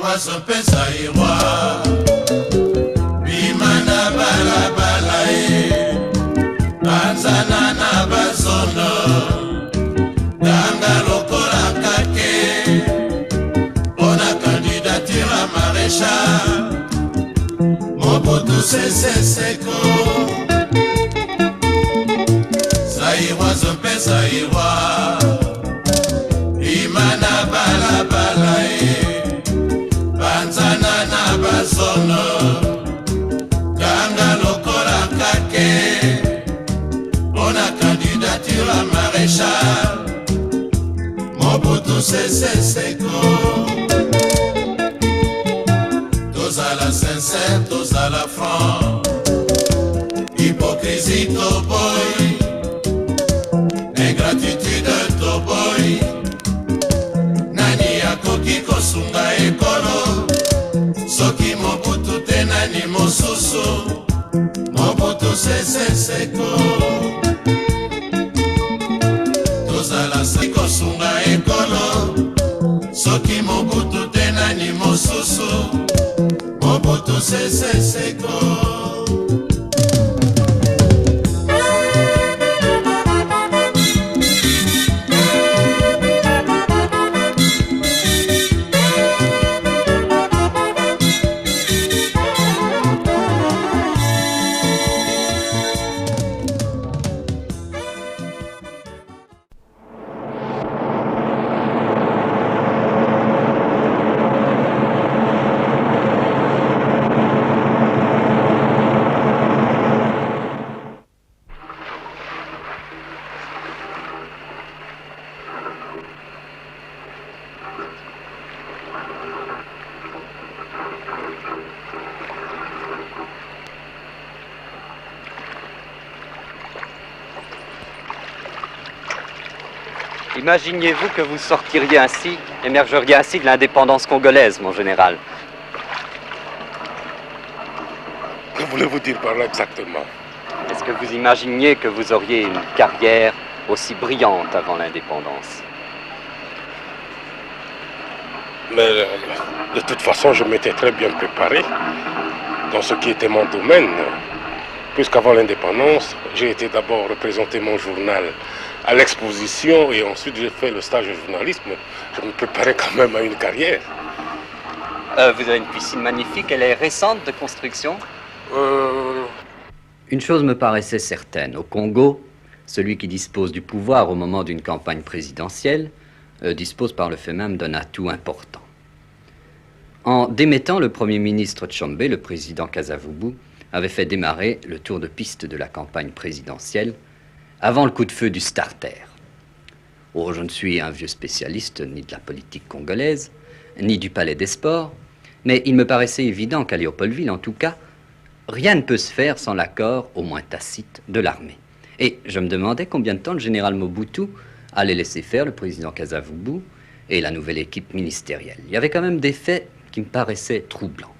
Zairwa sope zairwa Bimana bala bala Banzana na bazono Danga lokola kake Ona candidature à maréchal Mobutu Sese Seko Zairwa sope zairwa Bimana bala bala Banzana na bazono Danga lokola kake Ona candidature à maréchal Mobutu Sese Seko Toza la sincère, toza la franc Hypocrisie to boy Ingratitude to boy Nani akoki kosunga ekolo Soki Mobutu te nani mosusu Mobutu Sese Seko Tozala seko sunga ekolo Soki Mobutu te nani mosusu Mobutu Sese Seko Imaginiez-vous que vous sortiriez ainsi, émergeriez ainsi de l'indépendance congolaise, mon général? Que voulez-vous dire par là exactement? Est-ce que vous imaginiez que vous auriez une carrière aussi brillante avant l'indépendance? Mais de toute façon, je m'étais très bien préparé dans ce qui était mon domaine. Puisqu'avant l'indépendance, j'ai été d'abord représenter mon journal à l'exposition et ensuite j'ai fait le stage de journalisme. Je me préparais quand même à une carrière. Vous avez une piscine magnifique, elle est récente de construction? Une chose me paraissait certaine, au Congo, celui qui dispose du pouvoir au moment d'une campagne présidentielle dispose par le fait même d'un atout important. En démettant le Premier ministre Tshombe, le président Kasavubu avait fait démarrer le tour de piste de la campagne présidentielle avant le coup de feu du starter. Oh, je ne suis un vieux spécialiste ni de la politique congolaise, ni du palais des sports, mais il me paraissait évident qu'à Léopoldville, en tout cas, rien ne peut se faire sans l'accord, au moins tacite, de l'armée. Et je me demandais combien de temps le général Mobutu allait laisser faire le président Kasavubu et la nouvelle équipe ministérielle. Il y avait quand même des faits qui me paraissaient troublants.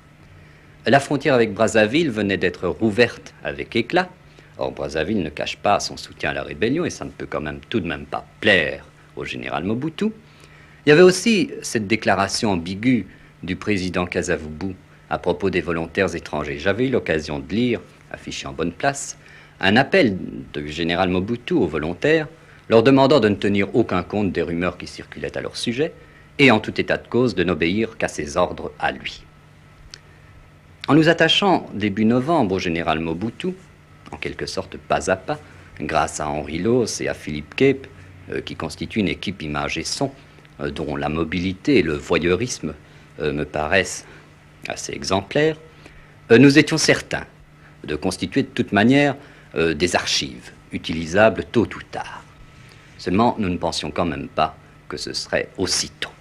La frontière avec Brazzaville venait d'être rouverte avec éclat. Or, Brazzaville ne cache pas son soutien à la rébellion et ça ne peut quand même tout de même pas plaire au général Mobutu. Il y avait aussi cette déclaration ambiguë du président Kasavubu à propos des volontaires étrangers. J'avais eu l'occasion de lire, affiché en bonne place, un appel du général Mobutu aux volontaires, leur demandant de ne tenir aucun compte des rumeurs qui circulaient à leur sujet et en tout état de cause de n'obéir qu'à ses ordres à lui. En nous attachant début novembre au général Mobutu, en quelque sorte pas à pas, grâce à Henri Los et à Philippe Cape, qui constituent une équipe image et son, dont la mobilité et le voyeurisme me paraissent assez exemplaires, nous étions certains de constituer de toute manière des archives utilisables tôt ou tard. Seulement, nous ne pensions quand même pas que ce serait aussitôt.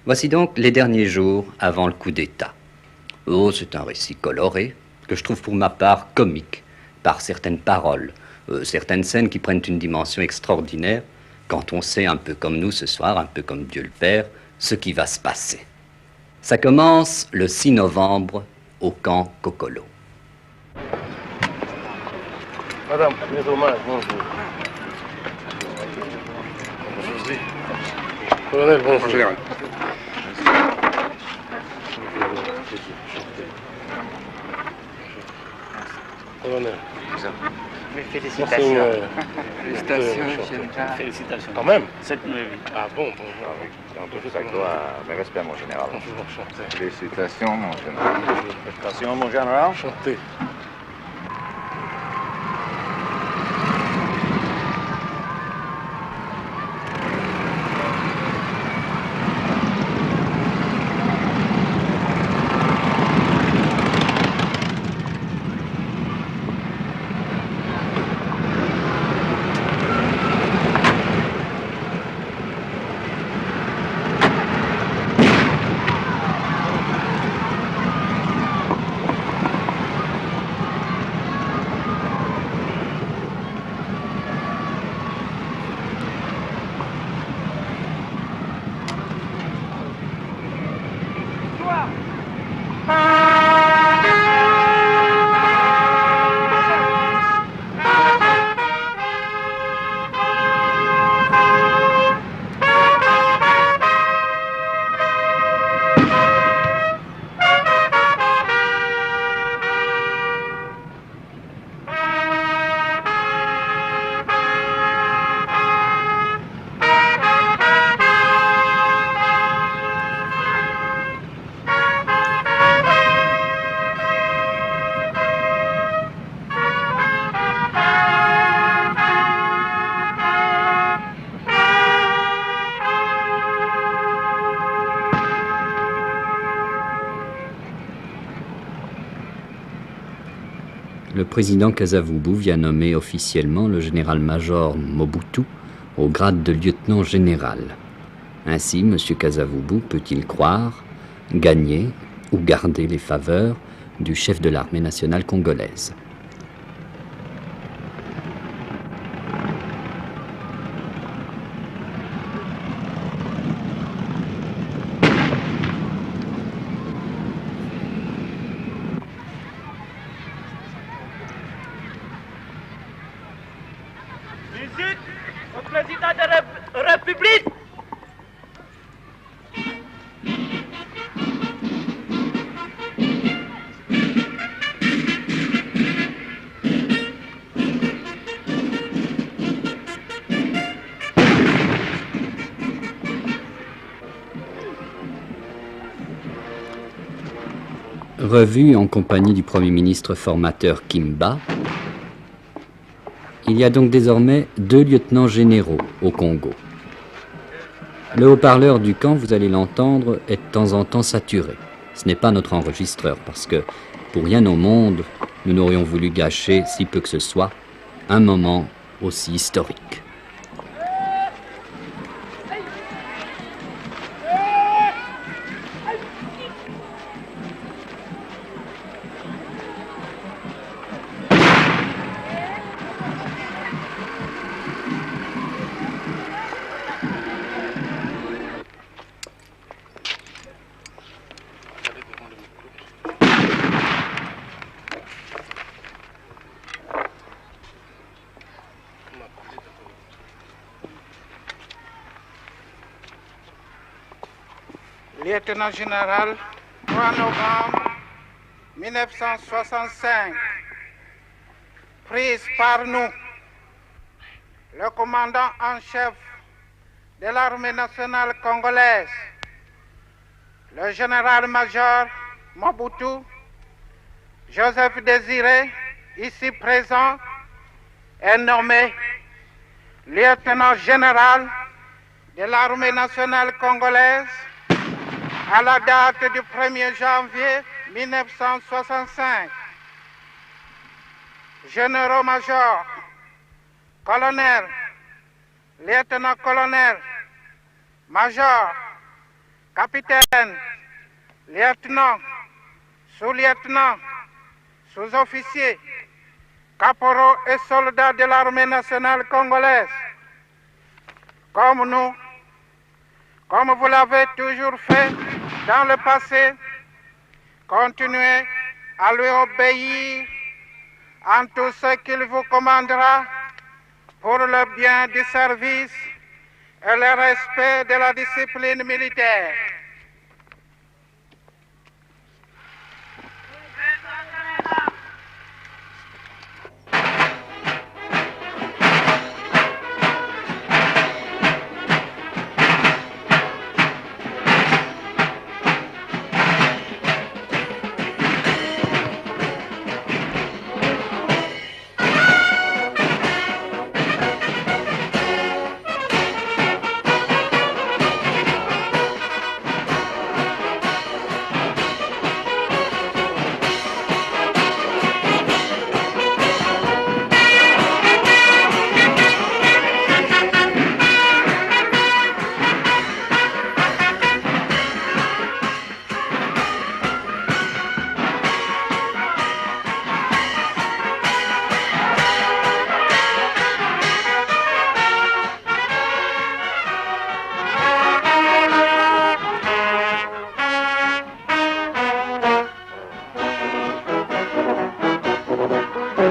Voici donc les derniers jours avant le coup d'État. Oh, c'est un récit coloré, que je trouve pour ma part comique, par certaines paroles, certaines scènes qui prennent une dimension extraordinaire, quand on sait, un peu comme nous ce soir, un peu comme Dieu le Père, ce qui va se passer. Ça commence le 6 novembre au camp Kokolo. Madame, mes hommages, bonjour. José. Colonel, bonjour. Colonel. Mes félicitations. Félicitations. Quand même. Cette nuit. Ah bon, En tout cas, mes respects, mon général. Enchanté. Félicitations, mon général. Félicitations, mon général. Enchanté. Le président Kasavubu vient nommer officiellement le général-major Mobutu au grade de lieutenant général. Ainsi, M. Kasavubu peut-il croire, gagner ou garder les faveurs du chef de l'armée nationale congolaise. Musique au président de la République. Revu en compagnie du Premier ministre formateur Kimba, il y a donc désormais 2 lieutenants généraux au Congo. Le haut-parleur du camp, vous allez l'entendre, est de temps en temps saturé. Ce n'est pas notre enregistreur, parce que, pour rien au monde, nous n'aurions voulu gâcher, si peu que ce soit, un moment aussi historique. Lieutenant général, 3 novembre 1965, prise par nous, le commandant en chef de l'armée nationale congolaise, le général-major Mobutu, Joseph Désiré, ici présent, est nommé lieutenant général de l'armée nationale congolaise à la date du 1er janvier 1965. Généraux-major, colonel, lieutenant-colonel, major, capitaine, lieutenant, sous-lieutenant, sous-officier, caporaux et soldats de l'armée nationale congolaise. Comme nous, comme vous l'avez toujours fait dans le passé, continuez à lui obéir en tout ce qu'il vous commandera pour le bien du service et le respect de la discipline militaire.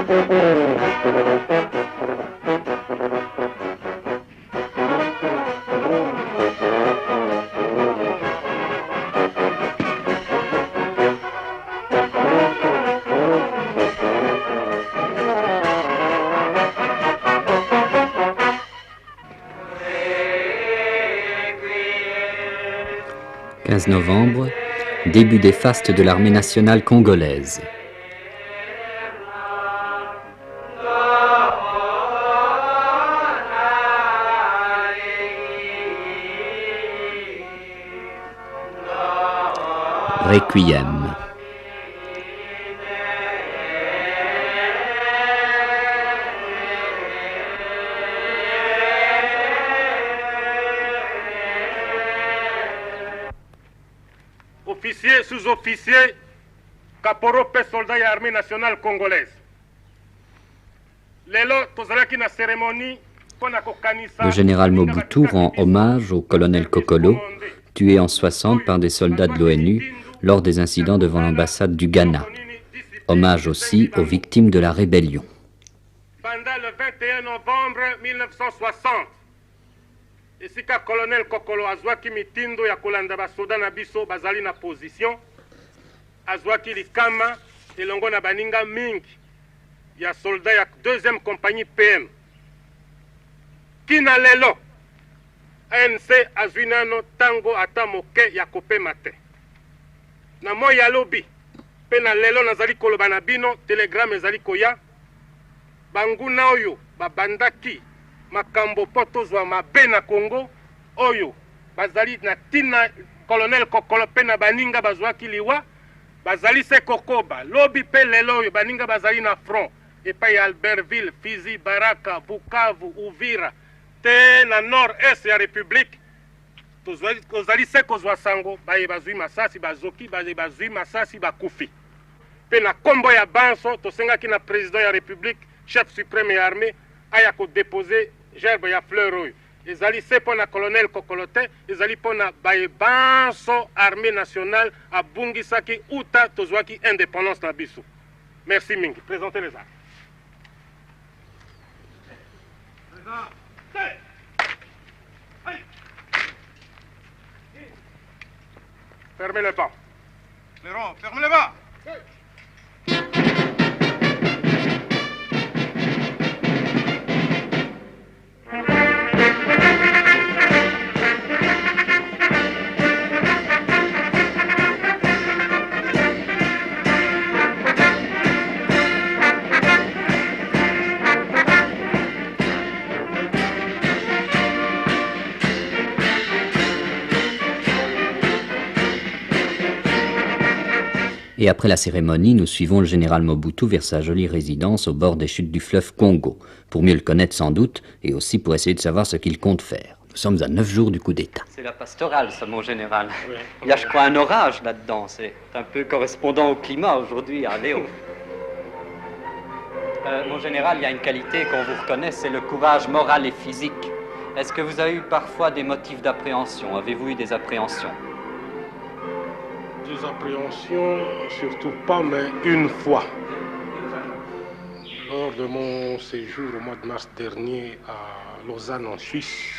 15 novembre, début des fastes de l'armée nationale congolaise. Requiem. Officiers, sous-officiers, caporaux, soldats et armée nationale congolaise. Le général Mobutu rend hommage au colonel Kokolo, tué en 60 par des soldats de l'ONU lors des incidents devant l'ambassade du Ghana. Hommage aussi aux victimes de la rébellion. Pendant le 21 novembre 1960, esika colonel Kokolo azwaki mitindo ya kolanda basoda na biso bazali na position, azwaki likama elongo na baninga mingi ya soldat ya 2e compagnie PM. Kina lelo ANC azwi nano tango ata moke ya kopema te. Na moi ya lobi pe na lelo nazali koloba na bino telegram ezali koya banguna oyo babandaki makambo po tozwa mabe na Congo oyo bazali na tina colonel Kokolo pe na baninga bazwaki liwa bazali se kokoba lobi pe lelo oyo baninga bazali na front epai ya Albertville, Fizi, Baraka, Bukavu, Uvira te na nord-est ya République tozali se kozwa sango baye bazwi masasi bazoki baye bazwi masasi bakufi pe na kombo ya banso tosengaki na président ya République chef suprême ya armée aya ko déposer gerbe ya fleur oyo ezali se mpo na colonel Kokolo te ezali mpo na baye banso armée nationale abungisaki uta tozwaki indépendance na biso. Merci mingi. Présentez les armes. Fermez le banc. Clairon, ferme le banc. Et après la cérémonie, nous suivons le général Mobutu vers sa jolie résidence au bord des chutes du fleuve Congo, pour mieux le connaître sans doute, et aussi pour essayer de savoir ce qu'il compte faire. Nous sommes à 9 jours du coup d'État. C'est la pastorale, ça, mon général. Oui. Il y a, je crois, un orage là-dedans. C'est un peu correspondant au climat aujourd'hui à Léo. Mon général, il y a une qualité qu'on vous reconnaît, c'est le courage moral et physique. Est-ce que vous avez eu parfois des motifs d'appréhension? Avez-vous eu des appréhensions? Des appréhensions, surtout pas, mais une fois. Lors de mon séjour au mois de mars dernier à Lausanne en Suisse,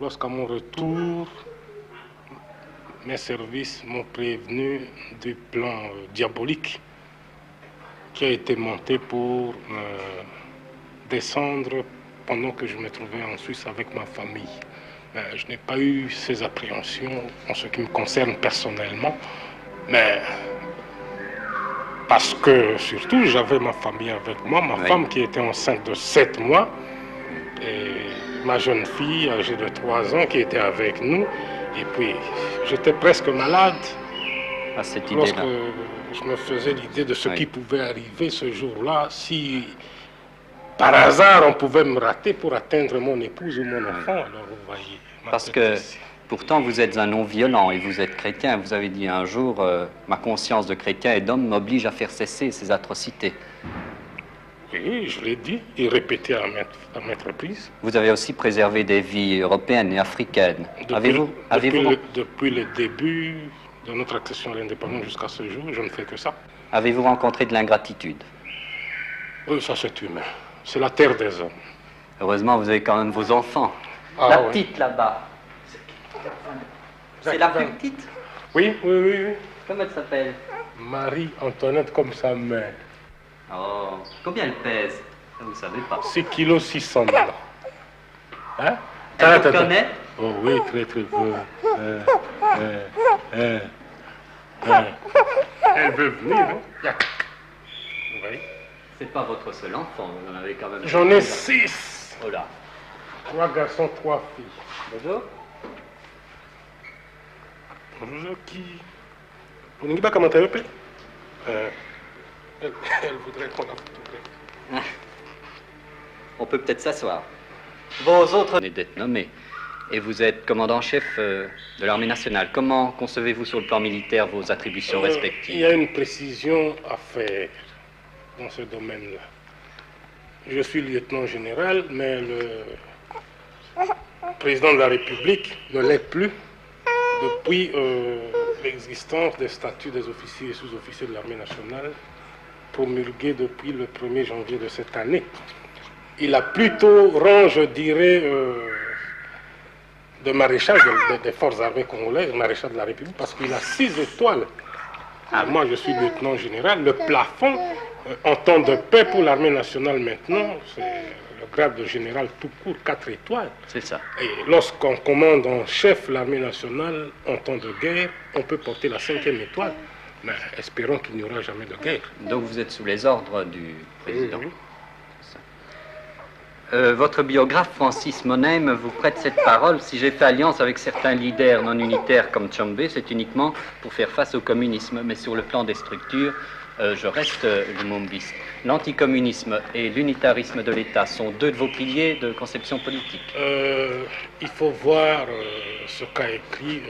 lorsqu'à mon retour, mes services m'ont prévenu du plan diabolique qui a été monté pour descendre pendant que je me trouvais en Suisse avec ma famille. Je n'ai pas eu ces appréhensions en ce qui me concerne personnellement, mais parce que surtout j'avais ma famille avec moi, ma femme qui était enceinte de 7 mois, et ma jeune fille âgée de 3 ans qui était avec nous, et puis j'étais presque malade lorsque je me faisais l'idée de ce qui pouvait arriver ce jour-là, si par hasard on pouvait me rater pour atteindre mon épouse ou mon enfant, alors vous voyez. Parce que pourtant vous êtes un non-violent et vous êtes chrétien. Vous avez dit un jour, ma conscience de chrétien et d'homme m'oblige à faire cesser ces atrocités. Oui, je l'ai dit et répété à maintes reprises. Vous avez aussi préservé des vies européennes et africaines. Depuis le début de notre accession à l'indépendance jusqu'à ce jour, je ne fais que ça. Avez-vous rencontré de l'ingratitude? Oui, ça c'est humain. C'est la terre des hommes. Heureusement, vous avez quand même vos enfants. Ah, la oui. petite là-bas. C'est la plus petite? Oui, oui, oui, oui. Comment elle s'appelle? Marie-Antoinette comme sa mère. Oh, combien elle pèse? Vous ne savez pas. 6 kg 600 maintenant. Hein? Elle vous connaît? Oh oui, très très peu. Elle veut venir, hein? Oui. C'est pas votre seul enfant, vous en avez quand même... J'en ai 6. Oh là. 3 garçons, 3 filles. Bonjour. Bonjour, qui? Vous n'avez pas comment t'as appelé? Elle voudrait qu'on la photographe. On peut peut-être s'asseoir. Vos autres... venez d'être nommé. Et vous êtes commandant-chef de l'armée nationale. Comment concevez-vous sur le plan militaire vos attributions respectives? Il y a une précision à faire dans ce domaine-là. Je suis lieutenant général, mais le président de la République ne l'est plus depuis l'existence des statuts des officiers et sous-officiers de l'armée nationale promulgués depuis le 1er janvier de cette année. Il a plutôt rang, je dirais, de maréchal des forces armées congolaises, maréchal de la République, parce qu'il a 6 étoiles. Moi, je suis lieutenant général. Le plafond, en temps de paix pour l'armée nationale maintenant, c'est le grade de général tout court, 4 étoiles. C'est ça. Et lorsqu'on commande en chef l'armée nationale en temps de guerre, on peut porter la 5e étoile. Mais espérons qu'il n'y aura jamais de guerre. Donc vous êtes sous les ordres du président. Oui. Votre biographe, Francis Monem, vous prête cette parole. Si j'ai fait alliance avec certains leaders non unitaires comme Tshombe, c'est uniquement pour faire face au communisme. Mais sur le plan des structures, je reste lumumbiste. L'anticommunisme et l'unitarisme de l'État sont deux de vos piliers de conception politique. Il faut voir ce qu'a écrit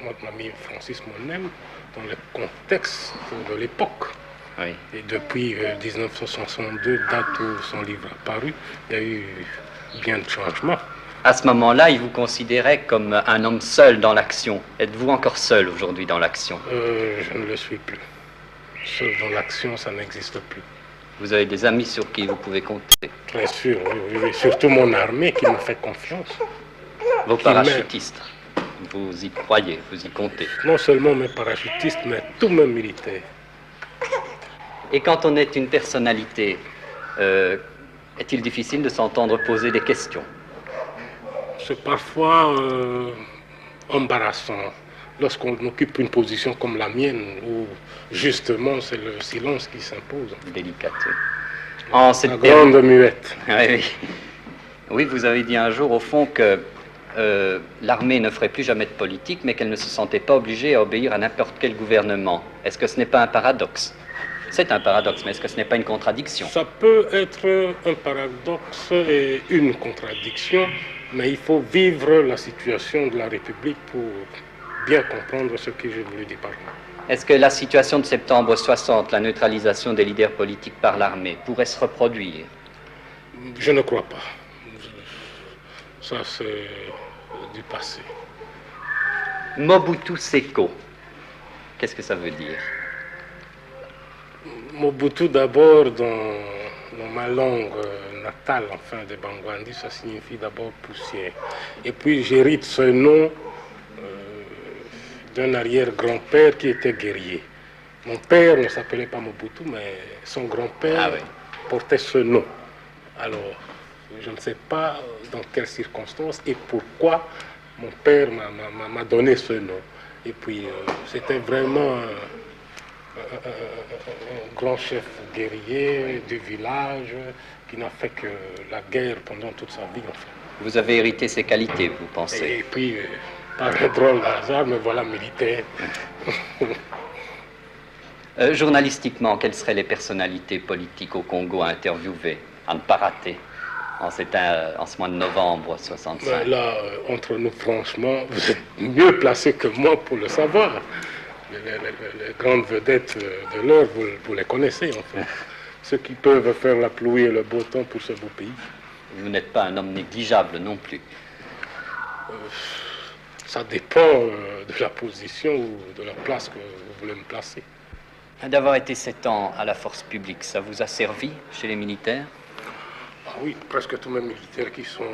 mon ami Francis Monem dans le contexte de l'époque. Oui. Et depuis 1962, date où son livre a paru, il y a eu bien de changements. À ce moment-là, il vous considérait comme un homme seul dans l'action. Êtes-vous encore seul aujourd'hui dans l'action? Je ne le suis plus. Seul dans l'action, ça n'existe plus. Vous avez des amis sur qui vous pouvez compter? Bien sûr, oui. Surtout mon armée qui me fait confiance. Vos parachutistes, vous y croyez, vous y comptez? Non seulement mes parachutistes, mais tous mes militaires. Et quand on est une personnalité, est-il difficile de s'entendre poser des questions? C'est parfois embarrassant lorsqu'on occupe une position comme la mienne, où justement c'est le silence qui s'impose. Délicat. En cette La grande muette. Oui. Oui, vous avez dit un jour au fond que l'armée ne ferait plus jamais de politique, mais qu'elle ne se sentait pas obligée à obéir à n'importe quel gouvernement. Est-ce que ce n'est pas un paradoxe? C'est un paradoxe, mais est-ce que ce n'est pas une contradiction? Ça peut être un paradoxe et une contradiction, mais il faut vivre la situation de la République pour bien comprendre ce que je voulais dire par là. Est-ce que la situation de septembre 60, la neutralisation des leaders politiques par l'armée, pourrait se reproduire? Je ne crois pas. Ça, c'est du passé. Mobutu Seko, qu'est-ce que ça veut dire? Mobutu, d'abord, dans ma langue natale, enfin, de Bangwandi, ça signifie d'abord poussière. Et puis, j'hérite ce nom d'un arrière-grand-père qui était guerrier. Mon père ne s'appelait pas Mobutu, mais son grand-père portait ce nom. Alors, je ne sais pas dans quelles circonstances et pourquoi mon père m'a donné ce nom. Et puis, c'était vraiment un grand chef guerrier du village qui n'a fait que la guerre pendant toute sa vie, enfin. Vous avez hérité ses qualités, vous pensez? Et puis, par un drôle de hasard, me voilà militaire. Journalistiquement, quelles seraient les personnalités politiques au Congo à interviewer, à ne pas rater, en ce mois de novembre 65? Ben là, entre nous, franchement, vous êtes mieux placé que moi pour le savoir. Les grandes vedettes de l'heure, vous les connaissez, enfin. Ceux qui peuvent faire la pluie et le beau temps pour ce beau pays. Vous n'êtes pas un homme négligeable non plus. Ça dépend de la position ou de la place que vous voulez me placer. D'avoir été 7 ans à la force publique, ça vous a servi chez les militaires? Ah oui, presque tous mes militaires qui sont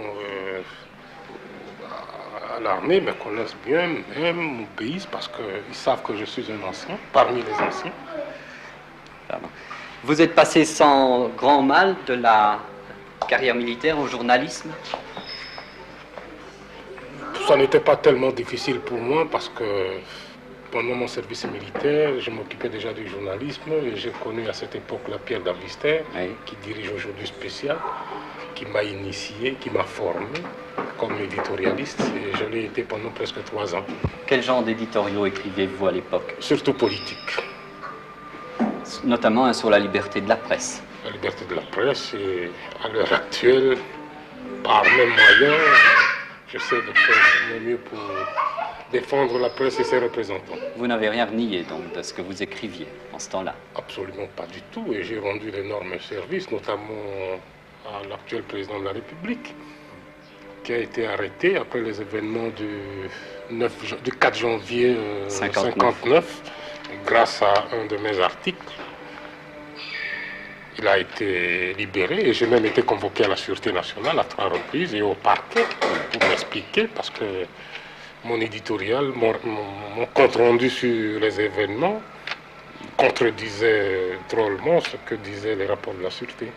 à l'armée me connaissent bien, même m'obéissent parce qu'ils savent que je suis un ancien, parmi les anciens. Pardon. Vous êtes passé sans grand mal de la carrière militaire au journalisme? Ça n'était pas tellement difficile pour moi parce que pendant mon service militaire, je m'occupais déjà du journalisme et j'ai connu à cette époque-là Pierre Davister, Oui. qui dirige aujourd'hui Spécial, qui m'a initié, qui m'a formé comme éditorialiste et je l'ai été pendant presque 3 ans. Quel genre d'éditoriaux écrivez-vous à l'époque? Surtout politique. Notamment sur la liberté de la presse. La liberté de la presse et à l'heure actuelle, par mes moyens, j'essaie de faire mon mieux pour défendre la presse et ses représentants. Vous n'avez rien renié donc de ce que vous écriviez en ce temps-là? Absolument pas du tout et j'ai rendu d'énormes services, notamment à l'actuel président de la République, qui a été arrêté après les événements du 4 janvier 59, grâce à un de mes articles. Il a été libéré et j'ai même été convoqué à la Sûreté nationale à 3 reprises et au parquet pour m'expliquer parce que mon éditorial, mon compte rendu sur les événements contredisait drôlement ce que disaient les rapports de la Sûreté.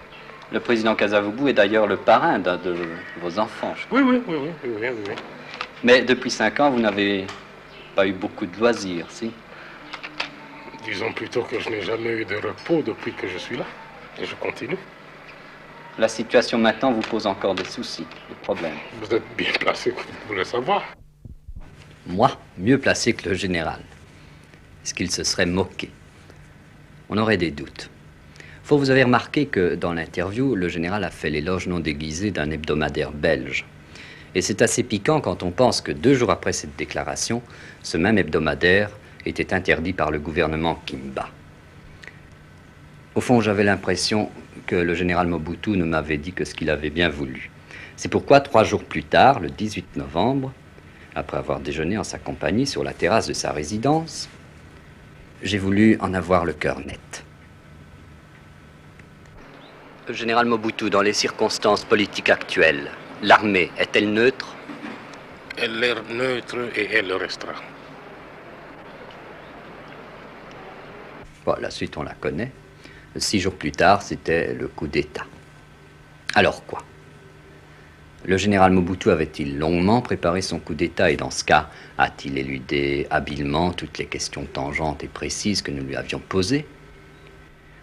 Le président Kasavubu est d'ailleurs le parrain d'un de vos enfants, je crois. Oui. Mais depuis 5 ans, vous n'avez pas eu beaucoup de loisirs, si? Disons plutôt que je n'ai jamais eu de repos depuis que je suis là. Et je continue. La situation maintenant vous pose encore des soucis, des problèmes. Vous êtes bien placé pour le savoir. Moi, mieux placé que le général. Est-ce qu'il se serait moqué? On aurait des doutes. Faut vous avez remarqué que dans l'interview, le général a fait l'éloge non déguisé d'un hebdomadaire belge. Et c'est assez piquant quand on pense que 2 jours après cette déclaration, ce même hebdomadaire était interdit par le gouvernement Kimba. Au fond, j'avais l'impression que le général Mobutu ne m'avait dit que ce qu'il avait bien voulu. C'est pourquoi 3 jours plus tard, le 18 novembre, après avoir déjeuné en sa compagnie sur la terrasse de sa résidence, j'ai voulu en avoir le cœur net. Général Mobutu, dans les circonstances politiques actuelles, l'armée est-elle neutre? Elle est neutre et elle le restera. Bon, la suite, on la connaît. 6 jours plus tard, c'était le coup d'État. Alors quoi? Le général Mobutu avait-il longuement préparé son coup d'État et dans ce cas, a-t-il éludé habilement toutes les questions tangentes et précises que nous lui avions posées?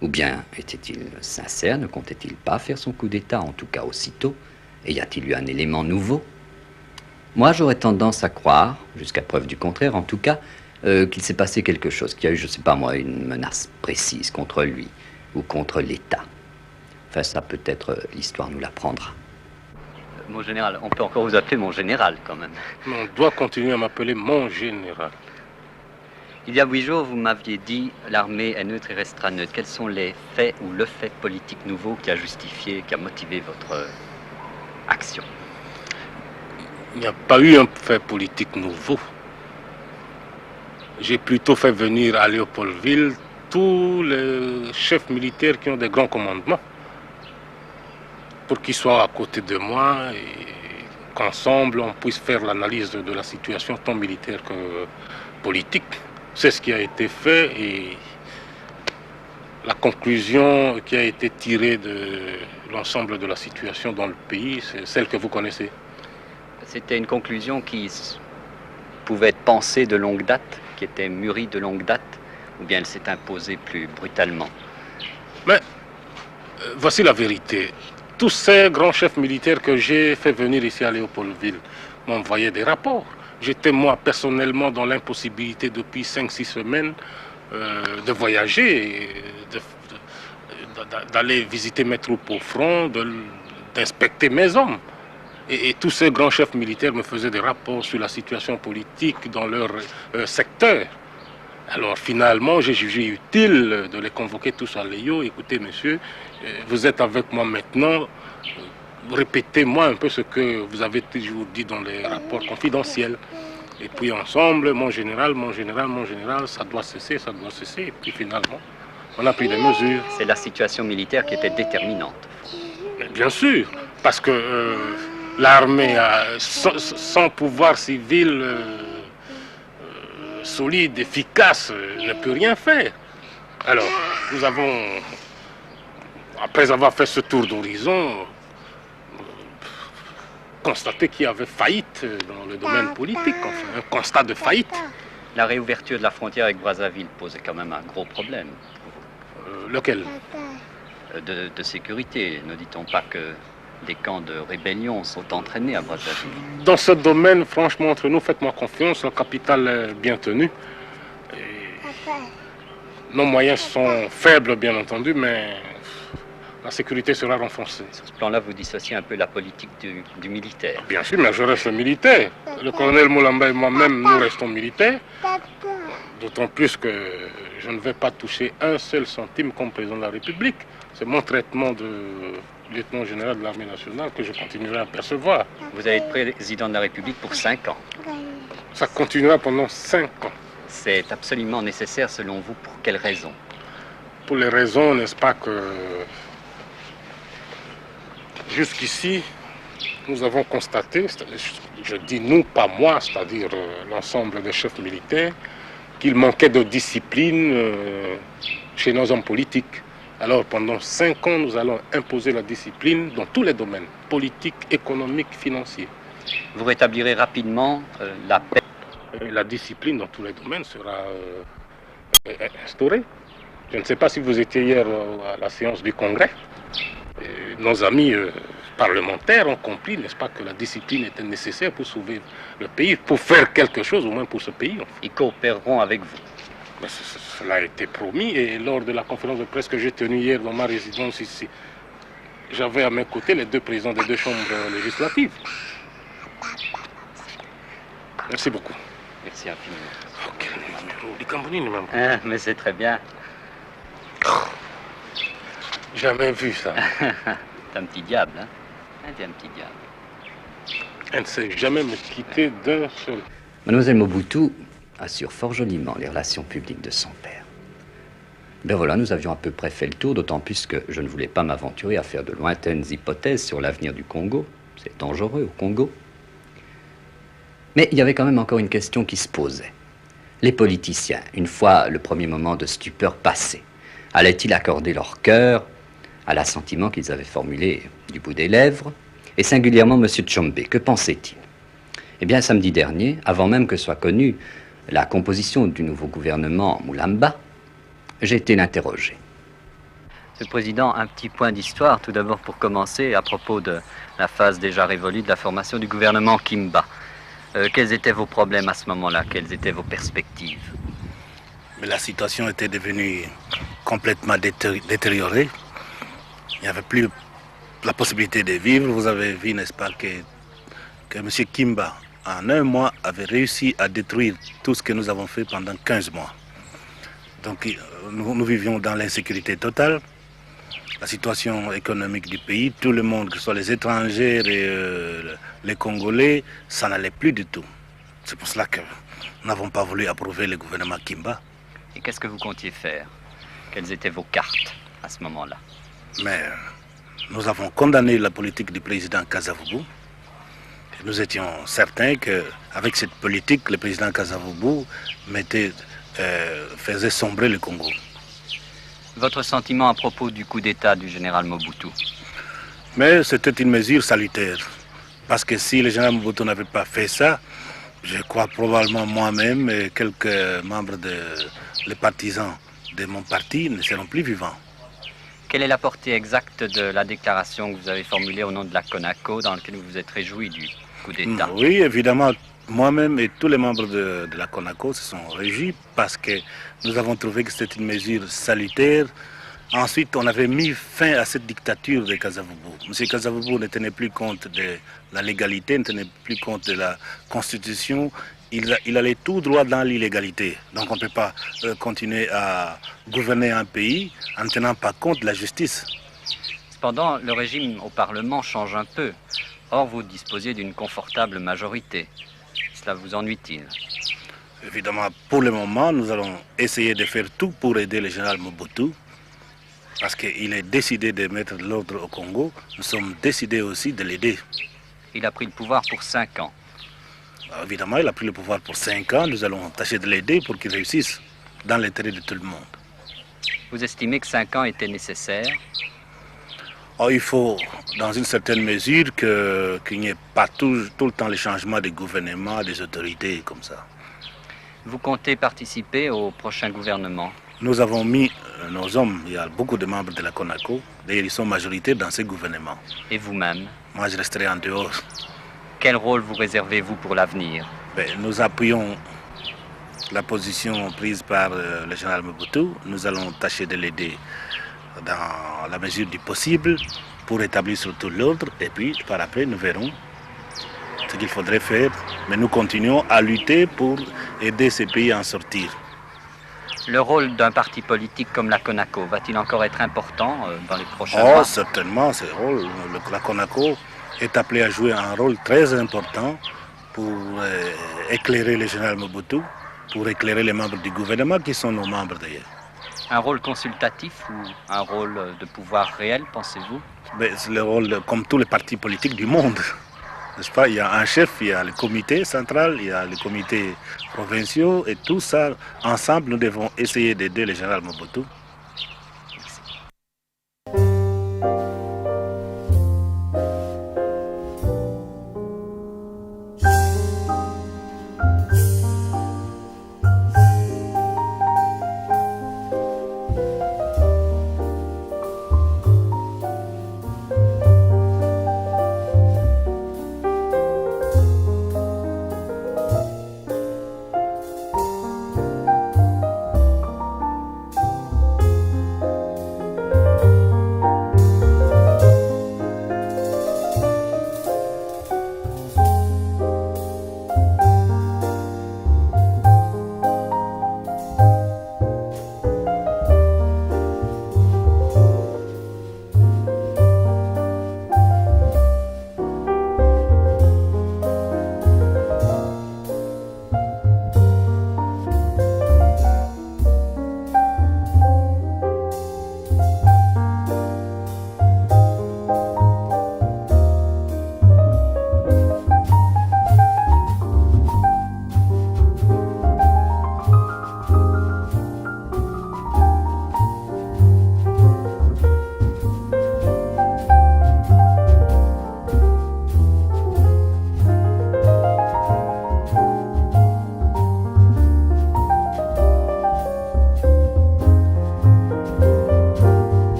Ou bien était-il sincère, ne comptait-il pas faire son coup d'État, en tout cas aussitôt? Et y a-t-il eu un élément nouveau? Moi, j'aurais tendance à croire, jusqu'à preuve du contraire en tout cas, qu'il s'est passé quelque chose, qu'il y a eu, je ne sais pas moi, une menace précise contre lui ou contre l'État. Enfin, ça peut-être, l'histoire nous l'apprendra. Mon général, on peut encore vous appeler mon général quand même. Mais on doit continuer à m'appeler mon général. Il y a 8 jours, vous m'aviez dit l'armée est neutre et restera neutre. Quels sont les faits ou le fait politique nouveau qui a justifié, qui a motivé votre action? Il n'y a pas eu un fait politique nouveau. J'ai plutôt fait venir à Léopoldville tous les chefs militaires qui ont des grands commandements pour qu'ils soient à côté de moi et qu'ensemble on puisse faire l'analyse de la situation tant militaire que politique. C'est ce qui a été fait et la conclusion qui a été tirée de l'ensemble de la situation dans le pays, c'est celle que vous connaissez. C'était une conclusion qui pouvait être pensée de longue date, qui était mûrie de longue date, ou bien elle s'est imposée plus brutalement? Mais voici la vérité. Tous ces grands chefs militaires que j'ai fait venir ici à Léopoldville m'envoyaient des rapports. J'étais moi personnellement dans l'impossibilité depuis 5-6 semaines de voyager, d'aller visiter mes troupes au front, d'inspecter mes hommes. Et tous ces grands chefs militaires me faisaient des rapports sur la situation politique dans leur secteur. Alors finalement, j'ai jugé utile de les convoquer tous à Léo. Écoutez, monsieur, vous êtes avec moi maintenant. Répétez-moi un peu ce que vous avez toujours dit dans les rapports confidentiels. Et puis ensemble, mon général, ça doit cesser, ça doit cesser. Et puis finalement, on a pris des mesures. C'est la situation militaire qui était déterminante. Mais bien sûr, parce que l'armée, sans pouvoir civil solide, efficace, ne peut rien faire. Alors, nous avons, après avoir fait ce tour d'horizon, constaté qu'il y avait faillite dans le domaine politique, enfin, un constat de faillite. La réouverture de la frontière avec Brazzaville posait quand même un gros problème. Lequel? De sécurité. Ne dit-on pas que des camps de rébellion sont entraînés à Brazzaville? Dans ce domaine, franchement, entre nous, faites-moi confiance, la capitale est bien tenue. Nos moyens sont faibles, bien entendu, mais la sécurité sera renforcée. Sur ce plan-là, vous dissociez un peu la politique du militaire. Bien sûr, mais je reste militaire. Le colonel Moulamba et moi-même, nous restons militaires. D'autant plus que je ne vais pas toucher un seul centime comme président de la République. C'est mon traitement de lieutenant général de l'armée nationale que je continuerai à percevoir. Vous allez être président de la République pour 5 ans. Ça continuera pendant 5 ans. C'est absolument nécessaire selon vous. Pour quelles raisons? Pour les raisons, n'est-ce pas, que jusqu'ici, nous avons constaté, je dis nous, pas moi, c'est-à-dire l'ensemble des chefs militaires, qu'il manquait de discipline chez nos hommes politiques. Alors pendant 5 ans, nous allons imposer la discipline dans tous les domaines, politiques, économiques, financiers. Vous rétablirez rapidement la paix. La discipline dans tous les domaines sera instaurée. Je ne sais pas si vous étiez hier à la séance du Congrès. Nos amis parlementaires ont compris, n'est-ce pas, que la discipline était nécessaire pour sauver le pays, pour faire quelque chose au moins pour ce pays. Enfin. Ils coopéreront avec vous. Mais cela a été promis et lors de la conférence de presse que j'ai tenue hier dans ma résidence ici, j'avais à mes côtés les 2 présidents des 2 chambres législatives. Merci beaucoup. Merci infiniment. Oh, quel numéro? Mais c'est très bien. Jamais vu ça. C'est un petit diable, hein? C'est un petit diable. Elle ne sait jamais me quitter d'un seul. Mademoiselle Mobutu assure fort joliment les relations publiques de son père. Ben voilà, nous avions à peu près fait le tour, d'autant plus que je ne voulais pas m'aventurer à faire de lointaines hypothèses sur l'avenir du Congo. C'est dangereux au Congo. Mais il y avait quand même encore une question qui se posait. Les politiciens, une fois le premier moment de stupeur passé, allaient-ils accorder leur cœur à l'assentiment qu'ils avaient formulé du bout des lèvres, et singulièrement M. Tshombe? Que pensait-il? Eh bien, samedi dernier, avant même que soit connue la composition du nouveau gouvernement Moulamba, j'ai été l'interroger. Monsieur le Président, un petit point d'histoire, tout d'abord pour commencer, à propos de la phase déjà révolue de la formation du gouvernement Kimba. Quels étaient vos problèmes à ce moment-là? Quelles étaient vos perspectives? Mais la situation était devenue complètement détériorée. Il n'y avait plus la possibilité de vivre. Vous avez vu, n'est-ce pas, que M. Kimba, en 1 mois, avait réussi à détruire tout ce que nous avons fait pendant 15 mois. Donc nous vivions dans l'insécurité totale. La situation économique du pays, tout le monde, que ce soit les étrangers et les Congolais, ça n'allait plus du tout. C'est pour cela que nous n'avons pas voulu approuver le gouvernement Kimba. Et qu'est-ce que vous comptiez faire? Quelles étaient vos cartes à ce moment-là? Mais nous avons condamné la politique du président Kasavubu. Nous étions certains qu'avec cette politique, le président Kasavubu faisait sombrer le Congo. Votre sentiment à propos du coup d'État du général Mobutu? Mais c'était une mesure salutaire. Parce que si le général Mobutu n'avait pas fait ça, je crois probablement moi-même et quelques membres les partisans de mon parti ne seront plus vivants. Quelle est la portée exacte de la déclaration que vous avez formulée au nom de la CONACO, dans laquelle vous vous êtes réjoui du coup d'État? Oui, évidemment, moi-même et tous les membres de la CONACO se sont réjouis parce que nous avons trouvé que c'était une mesure salutaire. Ensuite, on avait mis fin à cette dictature de Kasavubu. M. Kasavubu ne tenait plus compte de la légalité, ne tenait plus compte de la Constitution. Il allait tout droit dans l'illégalité. Donc on ne peut pas continuer à gouverner un pays en ne tenant pas compte de la justice. Cependant, le régime au Parlement change un peu. Or, vous disposiez d'une confortable majorité. Cela vous ennuie-t-il? Évidemment, pour le moment, nous allons essayer de faire tout pour aider le général Mobutu, parce qu'il est décidé de mettre l'ordre au Congo. Nous sommes décidés aussi de l'aider. Il a pris le pouvoir pour 5 ans. Évidemment, il a pris le pouvoir pour 5 ans. Nous allons tâcher de l'aider pour qu'il réussisse dans l'intérêt de tout le monde. Vous estimez que 5 ans étaient nécessaires? Oh, il faut, dans une certaine mesure, qu'il n'y ait pas tout le temps les changements des gouvernements, des autorités comme ça. Vous comptez participer au prochain gouvernement? Nous avons mis nos hommes, il y a beaucoup de membres de la CONACO, d'ailleurs ils sont majoritaires dans ces gouvernements. Et vous-même? Moi je resterai en dehors. Quel rôle vous réservez-vous pour l'avenir? Nous appuyons la position prise par le général Mobutu. Nous allons tâcher de l'aider dans la mesure du possible pour établir surtout l'ordre et puis par après nous verrons ce qu'il faudrait faire. Mais nous continuons à lutter pour aider ces pays à en sortir. Le rôle d'un parti politique comme la CONACO va-t-il encore être important dans les prochains mois? Certainement, la CONACO est appelée à jouer un rôle très important pour éclairer le général Mobutu, pour éclairer les membres du gouvernement qui sont nos membres d'ailleurs. Un rôle consultatif ou un rôle de pouvoir réel, pensez-vous? C'est le rôle comme tous les partis politiques du monde. N'est-ce pas? Il y a un chef, il y a le comité central, il y a les comités provinciaux et tout ça, ensemble, nous devons essayer d'aider le général Mobutu.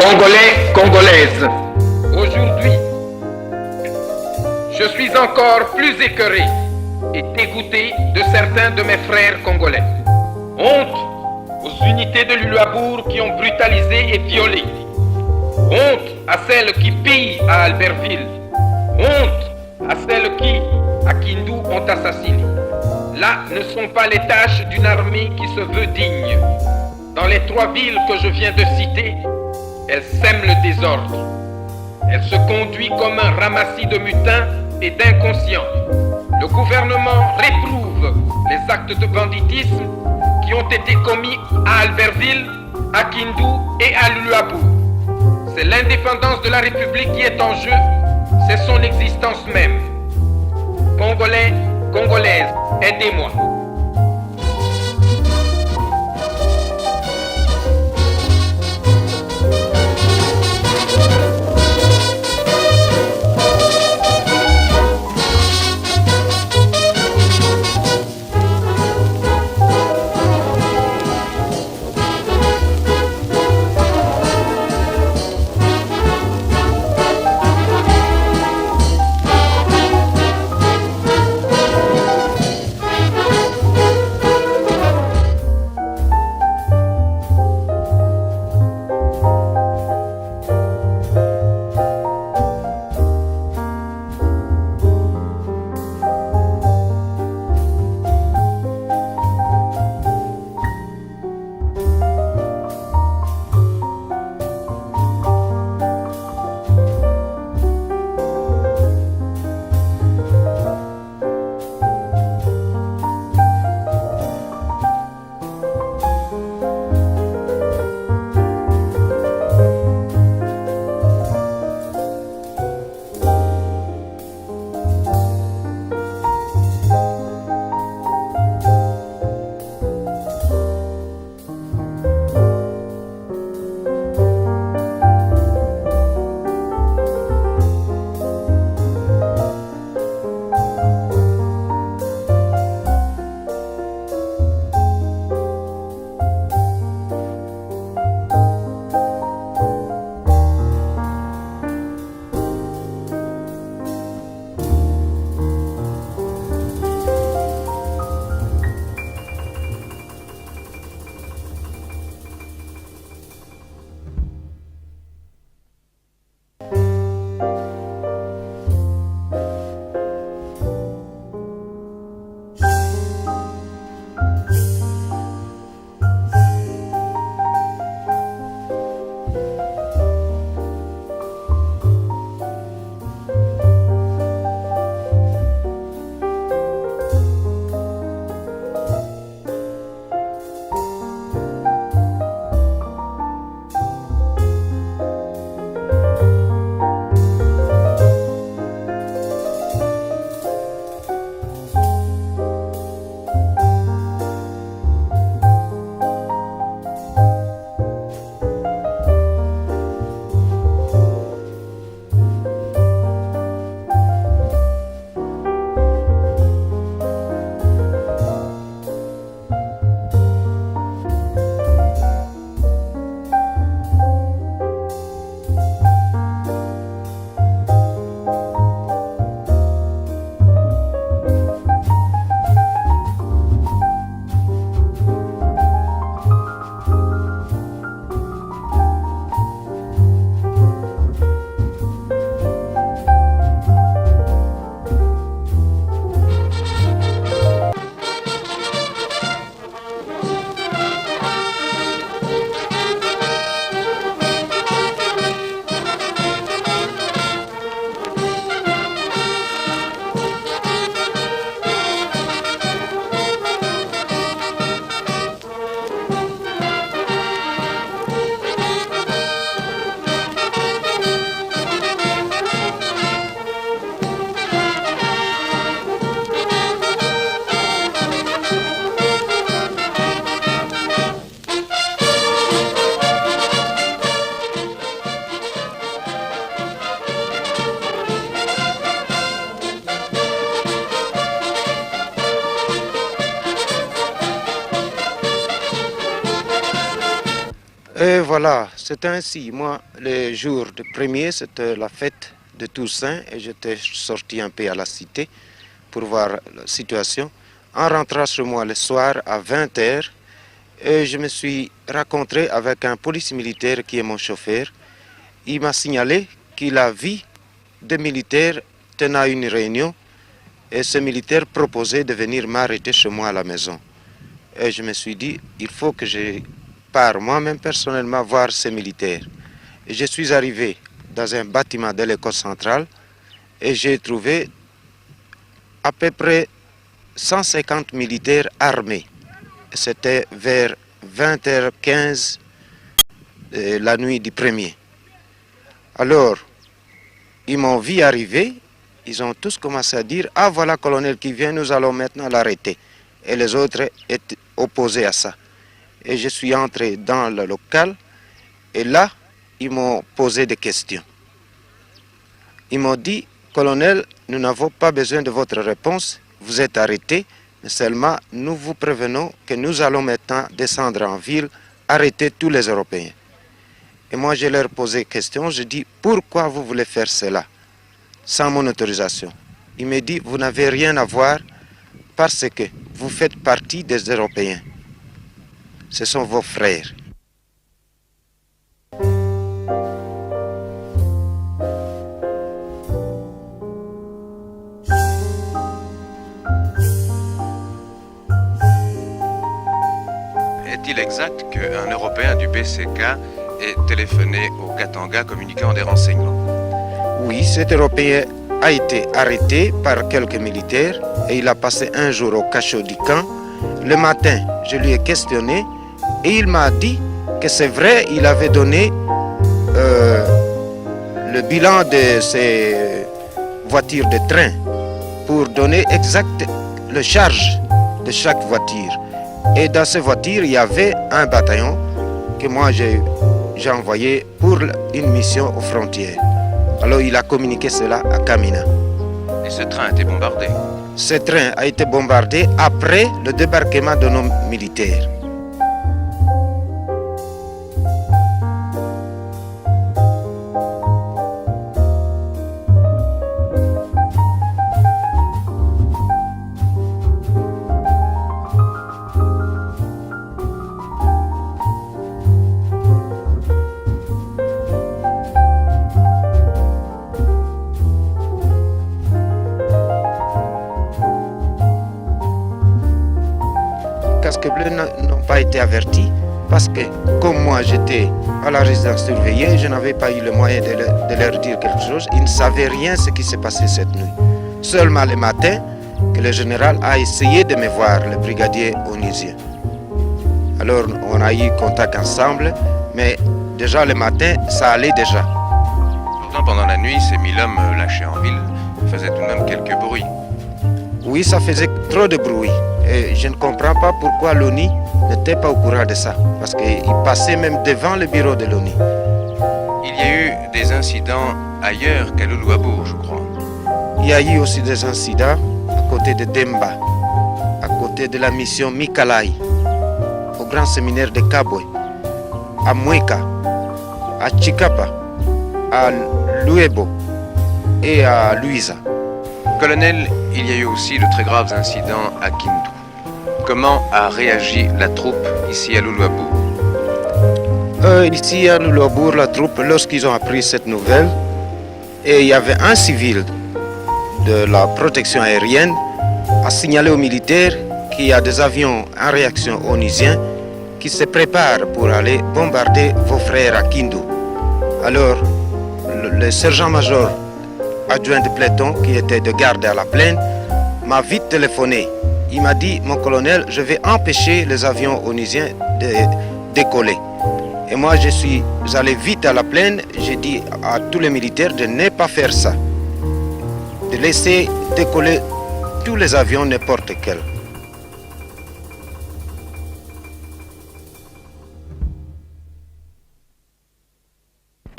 Congolais, Congolaises, aujourd'hui, je suis encore plus écœuré et dégoûté de certains de mes frères congolais. Honte aux unités de l'Uluabour qui ont brutalisé et violé. Honte à celles qui pillent à Albertville. Honte à celles qui, à Kindu, ont assassiné. Là ne sont pas les tâches d'une armée qui se veut digne. Dans les 3 villes que je viens de citer, elle sème le désordre. Elle se conduit comme un ramassis de mutins et d'inconscients. Le gouvernement réprouve les actes de banditisme qui ont été commis à Albertville, à Kindu et à Luluabour. C'est l'indépendance de la République qui est en jeu, c'est son existence même. Congolais, Congolaises, aidez-moi. Et voilà, c'était ainsi. Moi, le jour de premier, c'était la fête de Toussaint et j'étais sorti un peu à la cité pour voir la situation. En rentrant chez moi le soir à 20h, je me suis rencontré avec un policier militaire qui est mon chauffeur. Il m'a signalé qu'il a vu des militaires tenant une réunion et ce militaire proposait de venir m'arrêter chez moi à la maison. Et je me suis dit, il faut que je parte moi-même personnellement voir ces militaires. Et je suis arrivé dans un bâtiment de l'école centrale et j'ai trouvé à peu près 150 militaires armés. C'était vers 20h15 la nuit du premier. Alors, ils m'ont vu arriver, ils ont tous commencé à dire « Ah, voilà, colonel qui vient, nous allons maintenant l'arrêter. » Et les autres étaient opposés à ça. Et je suis entré dans le local, et là, ils m'ont posé des questions. Ils m'ont dit « Colonel, nous n'avons pas besoin de votre réponse, vous êtes arrêté, mais seulement nous vous prévenons que nous allons maintenant descendre en ville, arrêter tous les Européens. » Et moi, je leur posais question, je dis « Pourquoi vous voulez faire cela sans mon autorisation ?» Il me dit « Vous n'avez rien à voir parce que vous faites partie des Européens. Ce sont vos frères. » Est-il exact qu'un Européen du BCK ait téléphoné au Katanga communiquant des renseignements? Oui, cet Européen a été arrêté par quelques militaires et il a passé un jour au cachot du camp. Le matin, je lui ai questionné et il m'a dit que c'est vrai, il avait donné le bilan de ses voitures de train pour donner exact le charge de chaque voiture. Et dans ces voitures, il y avait un bataillon que moi j'ai envoyé pour une mission aux frontières. Alors il a communiqué cela à Kamina. Et ce train a été bombardé? Ce train a été bombardé après le débarquement de nos militaires. Casques bleus n'ont pas été avertis parce que comme moi j'étais à la résidence surveillée, je n'avais pas eu le moyen de leur dire quelque chose. Ils ne savaient rien ce qui s'est passé cette nuit. Seulement le matin que le général a essayé de me voir, le brigadier onusien. Alors on a eu contact ensemble, mais déjà le matin ça allait déjà. Pourtant pendant la nuit, ces 1000 hommes lâchés en ville faisaient tout de même quelques bruits. Oui, ça faisait trop de bruit. Et je ne comprends pas pourquoi l'ONU n'était pas au courant de ça. Parce qu'il passait même devant le bureau de l'ONU. Il y a eu des incidents ailleurs qu'à Luluabour, je crois. Il y a eu aussi des incidents à côté de Demba, à côté de la mission Mikalai, au grand séminaire de Kabwe, à Mweka, à Chikapa, à Luebo et à Luisa. Colonel, il y a eu aussi de très graves incidents à Kindu. Comment a réagi la troupe ici à Luluabour? Ici à Luluabour, la troupe, lorsqu'ils ont appris cette nouvelle, et il y avait un civil de la protection aérienne, a signalé aux militaires qu'il y a des avions en réaction onusiens qui se préparent pour aller bombarder vos frères à Kindu. Alors, le sergent-major adjoint de peloton qui était de garde à la plaine m'a vite téléphoné. Il m'a dit, mon colonel, je vais empêcher les avions onusiens de décoller. Et moi, je suis allé vite à la plaine. J'ai dit à tous les militaires de ne pas faire ça. De laisser décoller tous les avions, n'importe quels.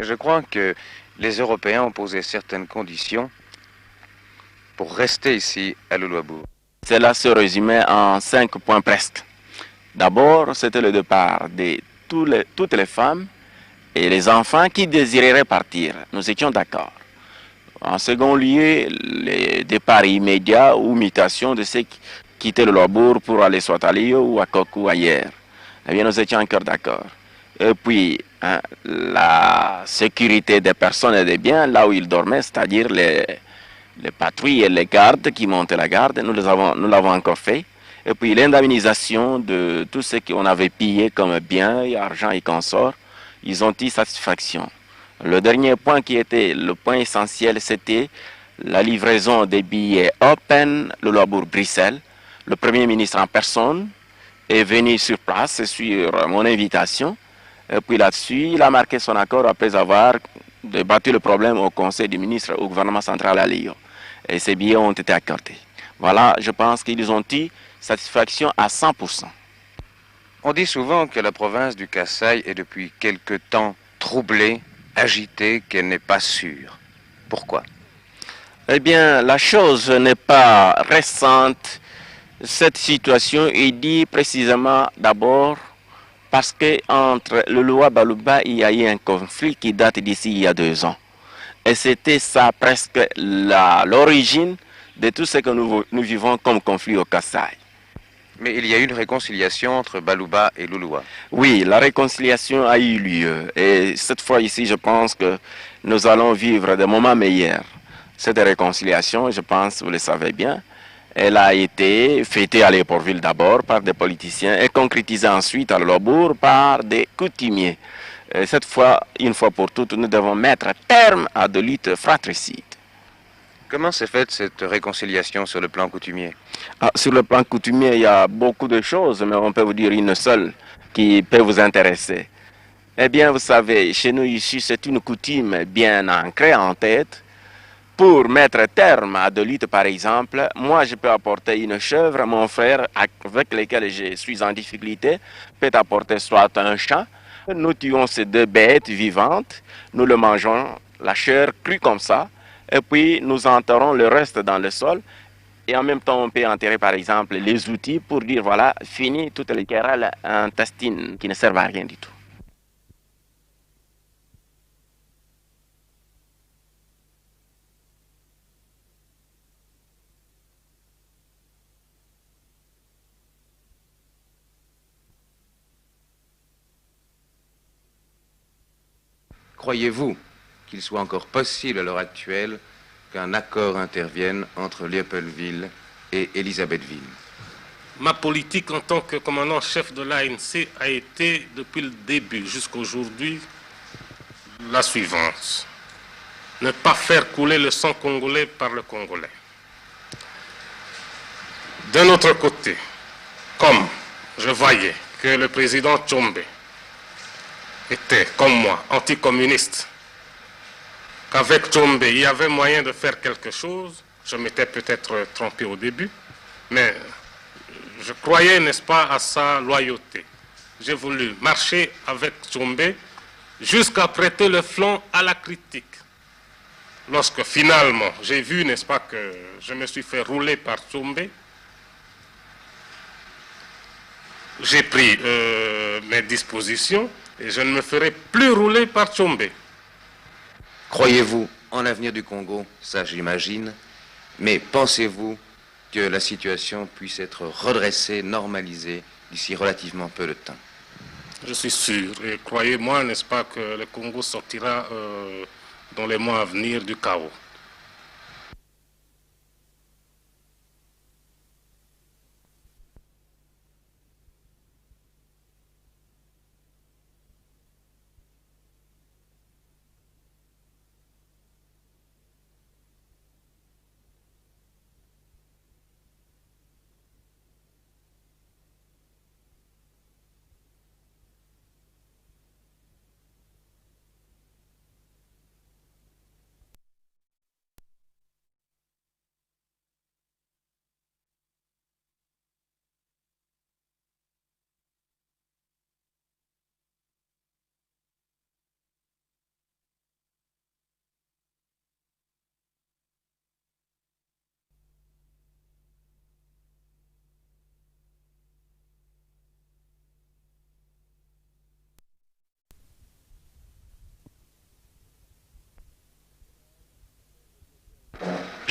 Je crois que les Européens ont posé certaines conditions pour rester ici à Luluabour. Cela se résumait en 5 points presque. D'abord, c'était le départ des toutes les femmes et les enfants qui désireraient partir. Nous étions d'accord. En second lieu, les départs immédiats ou mutations de ceux qui quittaient le Louabourg pour aller soit à Lio ou à Kokou ou ailleurs. Eh bien, nous étions encore d'accord. Et puis, la sécurité des personnes et des biens, là où ils dormaient, c'est-à-dire les patrouilles et les gardes qui montaient la garde, nous l'avons encore fait. Et puis, l'indemnisation de tout ce qu'on avait pillé comme biens, et argent et consorts, ils ont eu satisfaction. Le dernier point qui était le point essentiel, c'était la livraison des billets Open, le Louabourg-Bruxelles. Le Premier ministre en personne est venu sur place sur mon invitation. Et puis là-dessus, il a marqué son accord après avoir débattu le problème au Conseil des ministres au gouvernement central à Lyon. Et ces billets ont été accordés. Voilà, je pense qu'ils ont eu satisfaction à 100%. On dit souvent que la province du Kasaï est depuis quelque temps troublée, agitée, qu'elle n'est pas sûre. Pourquoi? Eh bien, la chose n'est pas récente. Cette situation est due précisément d'abord parce qu'entre le Loa Balouba, il y a eu un conflit qui date d'ici il y a 2 ans. Et c'était ça presque l'origine de tout ce que nous vivons comme conflit au Kasaï. Mais il y a eu une réconciliation entre Balouba et Louloua. Oui, la réconciliation a eu lieu. Et cette fois ici, je pense que nous allons vivre des moments meilleurs. Cette réconciliation, je pense, vous le savez bien, elle a été fêtée à Léopoldville d'abord par des politiciens et concrétisée ensuite à Louabourg par des coutumiers. Et cette fois, une fois pour toutes, nous devons mettre terme à de luttes fratricides. Comment s'est faite cette réconciliation sur le plan coutumier? Sur le plan coutumier, il y a beaucoup de choses, mais on peut vous dire une seule qui peut vous intéresser. Eh bien, vous savez, chez nous ici, c'est une coutume bien ancrée en tête. Pour mettre terme à de luttes, par exemple, moi, je peux apporter une chèvre, mon frère, avec lequel je suis en difficulté, peut apporter soit un chat. Nous tuons ces 2 bêtes vivantes, nous le mangeons, la chair crue comme ça, et puis nous enterrons le reste dans le sol. Et en même temps, on peut enterrer, par exemple, les outils pour dire, voilà, fini toutes les querelles intestines qui ne servent à rien du tout. Croyez-vous qu'il soit encore possible à l'heure actuelle qu'un accord intervienne entre Léopoldville et Élisabethville? Ma politique en tant que commandant-chef de l'ANC a été, depuis le début jusqu'à aujourd'hui, la suivante. Ne pas faire couler le sang congolais par le Congolais. D'un autre côté, comme je voyais que le président Tshombe était, comme moi, anticommuniste, qu'avec Tshombe, il y avait moyen de faire quelque chose, je m'étais peut-être trompé au début, mais je croyais, n'est-ce pas, à sa loyauté. J'ai voulu marcher avec Tshombe jusqu'à prêter le flanc à la critique. Lorsque finalement, j'ai vu, n'est-ce pas, que je me suis fait rouler par Tshombe, j'ai pris mes dispositions et je ne me ferai plus rouler par Tshombe. Croyez-vous en l'avenir du Congo? Ça, j'imagine. Mais pensez-vous que la situation puisse être redressée, normalisée d'ici relativement peu de temps? Je suis sûr. Et croyez-moi, n'est-ce pas, que le Congo sortira dans les mois à venir du chaos.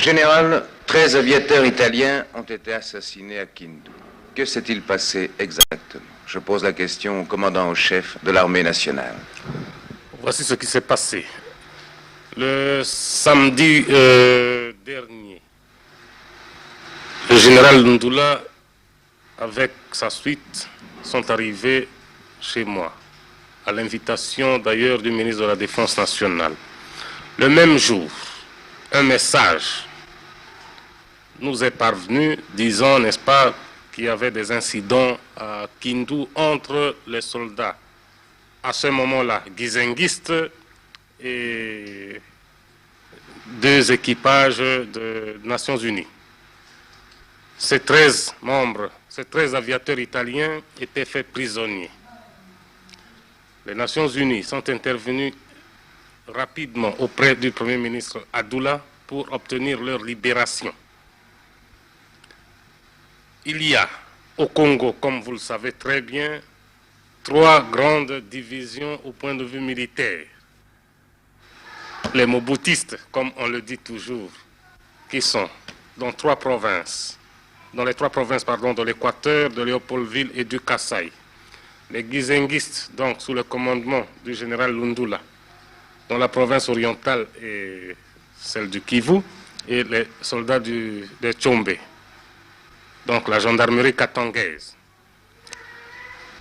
Général, 13 aviateurs italiens ont été assassinés à Kindu. Que s'est-il passé exactement? Je pose la question au commandant en chef de l'armée nationale. Voici ce qui s'est passé. Le samedi dernier, le général Lundula, avec sa suite, sont arrivés chez moi, à l'invitation d'ailleurs du ministre de la Défense nationale. Le même jour, un message nous est parvenu disant, n'est-ce pas, qu'il y avait des incidents à Kindu entre les soldats. À ce moment-là, guizenguistes et 2 équipages de Nations Unies. Ces 13 membres, ces 13 aviateurs italiens étaient faits prisonniers. Les Nations Unies sont intervenues rapidement auprès du Premier ministre Adoula pour obtenir leur libération. Il y a au Congo, comme vous le savez très bien, 3 grandes divisions au point de vue militaire. Les Mobutistes, comme on le dit toujours, qui sont dans 3 provinces, dans les 3 provinces de l'Équateur, de Léopoldville et du Kasaï. Les Guizenguistes, donc sous le commandement du général Lundula, dans la province orientale et celle du Kivu, et les soldats de Tchombe, donc la gendarmerie katangaise.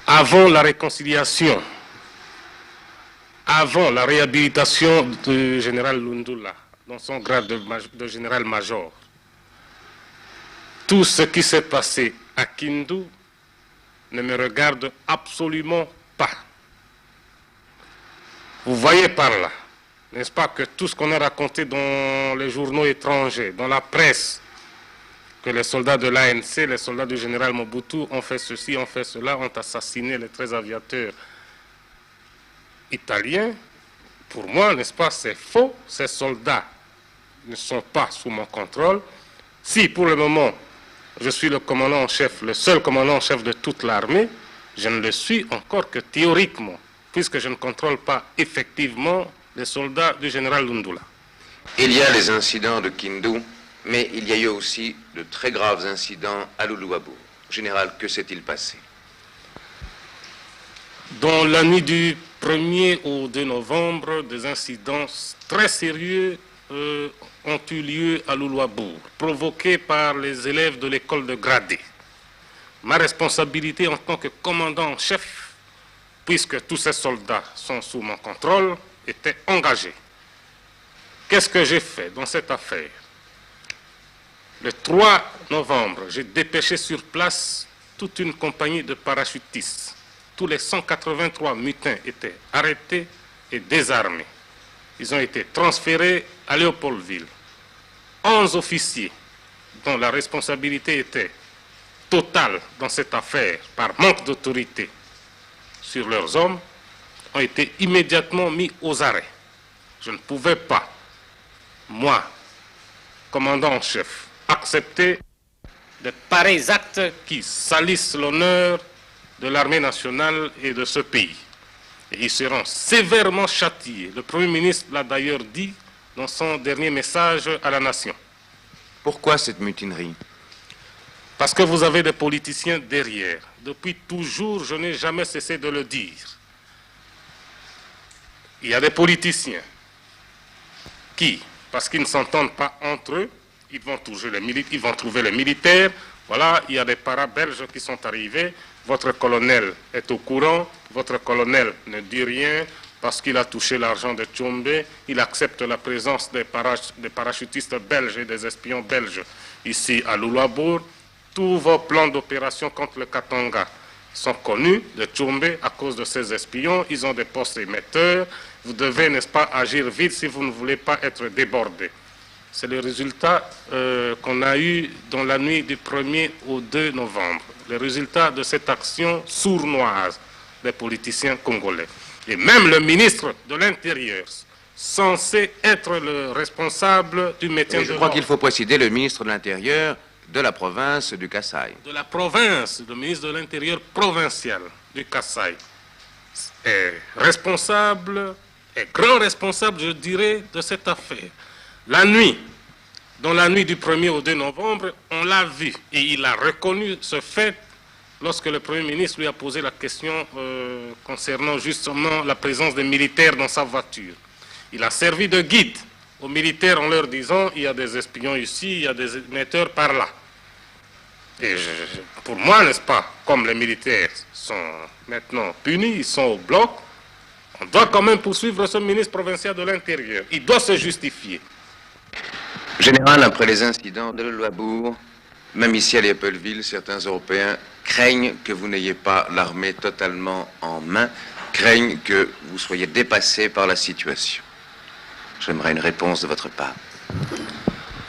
Avant la réconciliation, avant la réhabilitation du général Lundula, dans son grade de général-major, tout ce qui s'est passé à Kindu ne me regarde absolument pas. Vous voyez par là, n'est-ce pas, que tout ce qu'on a raconté dans les journaux étrangers, dans la presse, que les soldats de l'ANC, les soldats du général Mobutu ont fait ceci, ont fait cela, ont assassiné les 13 aviateurs italiens, pour moi, n'est-ce pas, c'est faux. Ces soldats ne sont pas sous mon contrôle. Si, pour le moment, je suis le commandant en chef, le seul commandant en chef de toute l'armée, je ne le suis encore que théoriquement, puisque je ne contrôle pas effectivement les soldats du général Lundula. Il y a les incidents de Kindu, mais il y a eu aussi de très graves incidents à Luluabourg. Général, que s'est-il passé? Dans la nuit du 1er au 2 novembre, des incidents très sérieux ont eu lieu à Luluabourg, provoqués par les élèves de l'école de Gradé. Ma responsabilité en tant que commandant en chef, puisque tous ces soldats sont sous mon contrôle, était engagée. Qu'est-ce que j'ai fait dans cette affaire? Le 3 novembre, j'ai dépêché sur place toute une compagnie de parachutistes. Tous les 183 mutins étaient arrêtés et désarmés. Ils ont été transférés à Léopoldville. 11 officiers, dont la responsabilité était totale dans cette affaire par manque d'autorité sur leurs hommes, ont été immédiatement mis aux arrêts. Je ne pouvais pas, moi, commandant en chef, accepter de pareils actes qui salissent l'honneur de l'armée nationale et de ce pays. Et ils seront sévèrement châtiés. Le Premier ministre l'a d'ailleurs dit dans son dernier message à la nation. Pourquoi cette mutinerie? Parce que vous avez des politiciens derrière. Depuis toujours, je n'ai jamais cessé de le dire. Il y a des politiciens qui, parce qu'ils ne s'entendent pas entre eux, ils vont trouver les militaires. Voilà, il y a des para-belges qui sont arrivés. Votre colonel est au courant. Votre colonel ne dit rien parce qu'il a touché l'argent de Tchombe. Il accepte la présence des parachutistes belges et des espions belges ici à Luluabourg. Tous vos plans d'opération contre le Katanga sont connus de Tchombe à cause de ces espions. Ils ont des postes émetteurs. Vous devez, n'est-ce pas, agir vite si vous ne voulez pas être débordé. C'est le résultat qu'on a eu dans la nuit du 1er au 2 novembre. Le résultat de cette action sournoise des politiciens congolais. Et même le ministre de l'Intérieur, censé être le responsable du maintien de l'ordre. Je crois qu'il faut préciser le ministre de l'Intérieur de la province du Kasaï. De la province, le ministre de l'Intérieur provincial du Kasaï est responsable, est grand responsable, je dirais, de cette affaire. La nuit, dans la nuit du 1er au 2 novembre, on l'a vu. Et il a reconnu ce fait lorsque le Premier ministre lui a posé la question concernant justement la présence des militaires dans sa voiture. Il a servi de guide aux militaires en leur disant il y a des espions ici, il y a des émetteurs par là. Et pour moi, n'est-ce pas, comme les militaires sont maintenant punis, ils sont au bloc, on doit quand même poursuivre ce ministre provincial de l'Intérieur. Il doit se justifier. Général, après les incidents de Louabourg, même ici à Léopoldville, certains Européens craignent que vous n'ayez pas l'armée totalement en main, craignent que vous soyez dépassé par la situation. J'aimerais une réponse de votre part.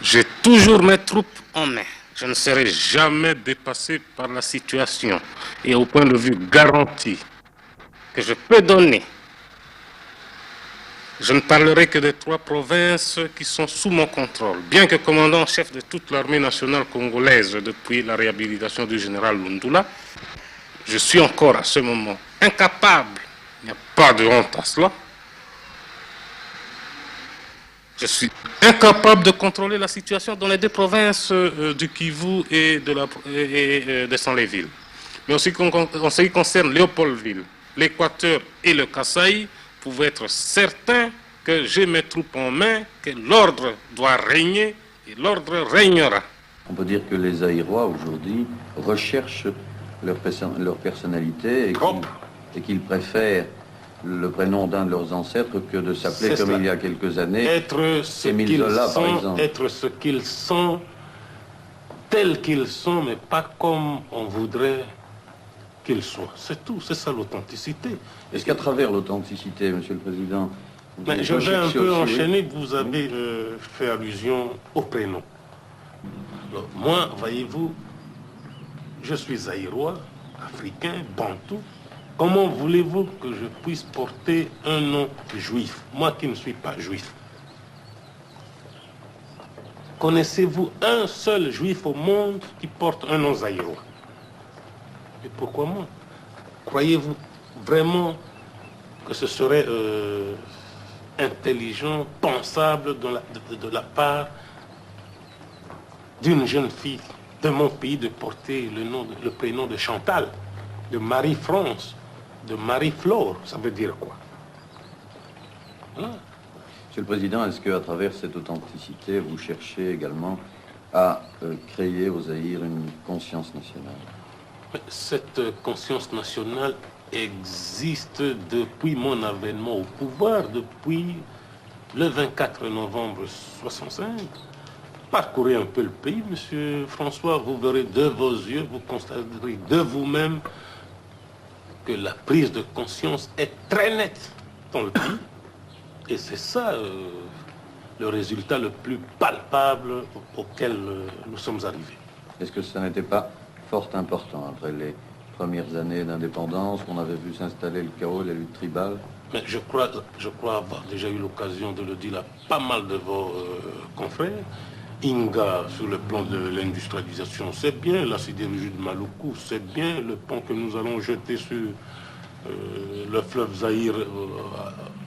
J'ai toujours mes troupes en main. Je ne serai jamais dépassé par la situation. Et au point de vue garanti que je peux donner, je ne parlerai que des 3 provinces qui sont sous mon contrôle. Bien que commandant en chef de toute l'armée nationale congolaise depuis la réhabilitation du général Lundula, je suis encore à ce moment incapable, il n'y a pas de honte à cela, je suis incapable de contrôler la situation dans les 2 provinces du Kivu et de Saint-Léville. Mais en ce qui concerne Léopoldville, l'Équateur et le Kasaï, vous pouvez être certain que j'ai mes troupes en main, que l'ordre doit régner et l'ordre régnera. On peut dire que les Zaïrois aujourd'hui recherchent leur personnalité et qu'ils préfèrent le prénom d'un de leurs ancêtres que de s'appeler comme il y a quelques années être ce Émile Zola, par exemple. Être ce qu'ils sont, tels qu'ils sont, mais pas comme on voudrait qu'ils soient. C'est tout, c'est ça l'authenticité. Est-ce qu'à travers l'authenticité, Monsieur le Président, mais je vais un peu enchaîner, vous avez fait allusion au prénom. Alors, moi, voyez-vous, je suis zaïrois, africain, bantou. Comment voulez-vous que je puisse porter un nom juif, moi qui ne suis pas juif? Connaissez-vous un seul juif au monde qui porte un nom zaïrois? Et pourquoi moi? Croyez-vous vraiment que ce serait intelligent, pensable de la part d'une jeune fille de mon pays de porter le prénom de Chantal, de Marie-France, de Marie-Flore? Ça veut dire quoi? Voilà. Monsieur le Président, est-ce qu'à travers cette authenticité, vous cherchez également à créer au Zaïre une conscience nationale? Cette conscience nationale existe depuis mon avènement au pouvoir, depuis le 24 novembre 65. Parcourez un peu le pays, Monsieur François, vous verrez de vos yeux, vous constaterez de vous-même que la prise de conscience est très nette dans le pays. Et c'est ça le résultat le plus palpable auquel nous sommes arrivés. Est-ce que ça n'était pas fort important après les premières années d'indépendance, qu'on avait vu s'installer le chaos, la lutte tribale? Mais je crois avoir déjà eu l'occasion de le dire à pas mal de vos confrères. Inga, sur le plan de l'industrialisation, c'est bien. La sidérurgie de Maluku, c'est bien. Le pont que nous allons jeter sur le fleuve Zaïre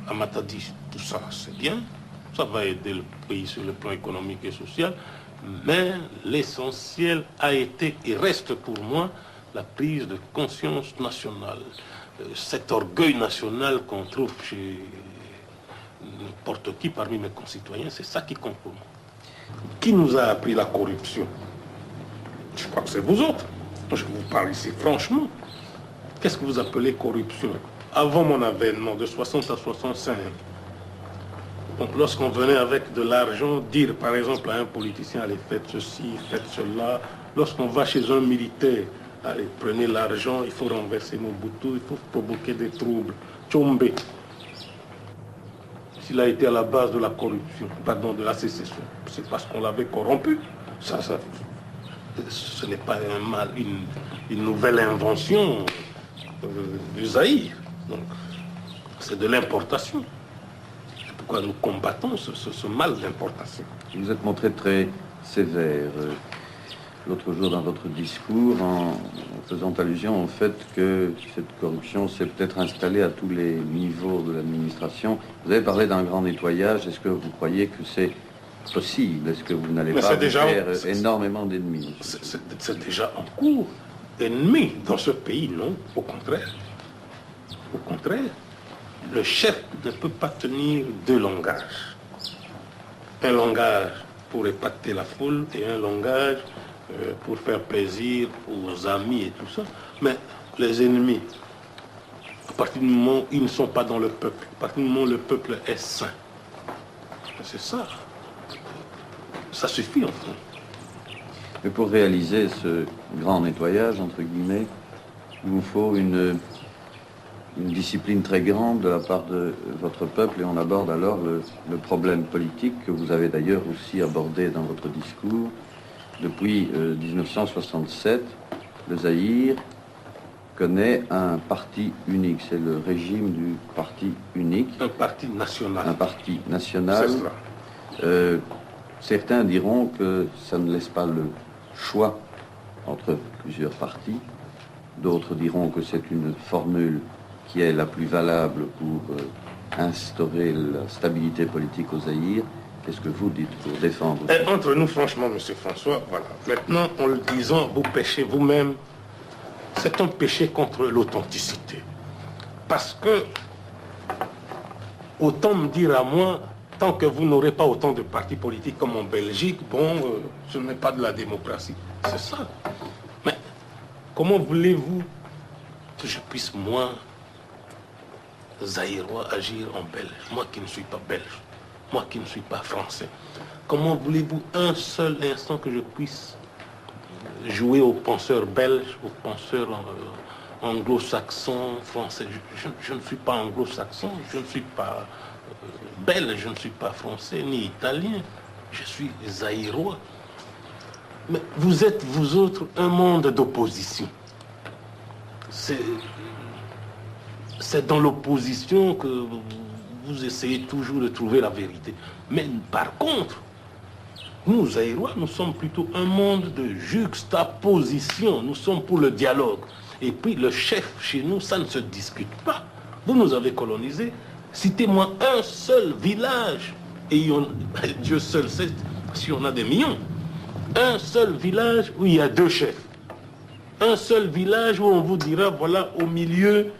à Matadi, tout ça, c'est bien. Ça va aider le pays sur le plan économique et social. Mais l'essentiel a été et reste pour moi la prise de conscience nationale. Cet orgueil national qu'on trouve chez n'importe qui parmi mes concitoyens, c'est ça qui compte pour moi. Qui nous a appris la corruption? Je crois que c'est vous autres. Je vous parle ici franchement. Qu'est-ce que vous appelez corruption? Avant mon avènement, de 60 à 65, lorsqu'on venait avec de l'argent, dire par exemple à un politicien, allez, faites ceci, faites cela. Lorsqu'on va chez un militaire, allez, prenez l'argent, il faut renverser Mobutu, il faut provoquer des troubles. Tchombe, s'il a été à la base de la corruption, pardon, de la sécession, c'est parce qu'on l'avait corrompu. Ce n'est pas une nouvelle invention du Zaïre. Donc, c'est de l'importation. C'est pourquoi nous combattons ce mal d'importation. Vous êtes montré très sévère l'autre jour dans votre discours en faisant allusion au fait que cette corruption s'est peut-être installée à tous les niveaux de l'administration. Vous avez parlé d'un grand nettoyage. Est-ce que vous croyez que c'est possible? Est-ce que vous n'allez Mais pas c'est vous déjà- faire énormément d'ennemis? C'est déjà en cours. Ennemi dans ce pays, non. Au contraire. Au contraire. Le chef ne peut pas tenir deux langages. Un langage pour épater la foule et un langage pour faire plaisir aux amis et tout ça. Mais les ennemis, à partir du moment où ils ne sont pas dans le peuple, à partir du moment où le peuple est saint, c'est ça. Ça suffit, en fond. Mais pour réaliser ce grand nettoyage, entre guillemets, il vous faut une discipline très grande de la part de votre peuple, et on aborde alors le problème politique que vous avez d'ailleurs aussi abordé dans votre discours. Depuis 1967, le Zaïre connaît un parti unique, c'est le régime du parti unique. Un parti national. Un parti national. C'est cela. Certains diront que ça ne laisse pas le choix entre plusieurs partis. D'autres diront que c'est une formule qui est la plus valable pour instaurer la stabilité politique au Zaïre. Qu'est-ce que vous dites pour défendre ça? Entre nous, franchement, M. François, voilà. Maintenant, en le disant, vous péchez vous-même. C'est un péché contre l'authenticité. Parce que, autant me dire à moi, tant que vous n'aurez pas autant de partis politiques comme en Belgique, bon, ce n'est pas de la démocratie. C'est ça. Mais comment voulez-vous que je puisse, moi, Zaïrois, agir en belge? Moi qui ne suis pas belge, moi qui ne suis pas français. Comment voulez-vous un seul instant que je puisse jouer aux penseurs belges, aux penseurs anglo-saxons, français? Je ne suis pas anglo-saxon, je ne suis pas belge, je ne suis pas français ni italien, je suis zaïrois. Mais vous êtes, vous autres, un monde d'opposition. C'est dans l'opposition que vous essayez toujours de trouver la vérité. Mais par contre, nous, Zaïrois, nous sommes plutôt un monde de juxtaposition. Nous sommes pour le dialogue. Et puis le chef chez nous, ça ne se discute pas. Vous nous avez colonisés. Citez-moi un seul village. Et Dieu seul sait si on a des millions. Un seul village où il y a deux chefs. Un seul village où on vous dira, voilà, au milieu,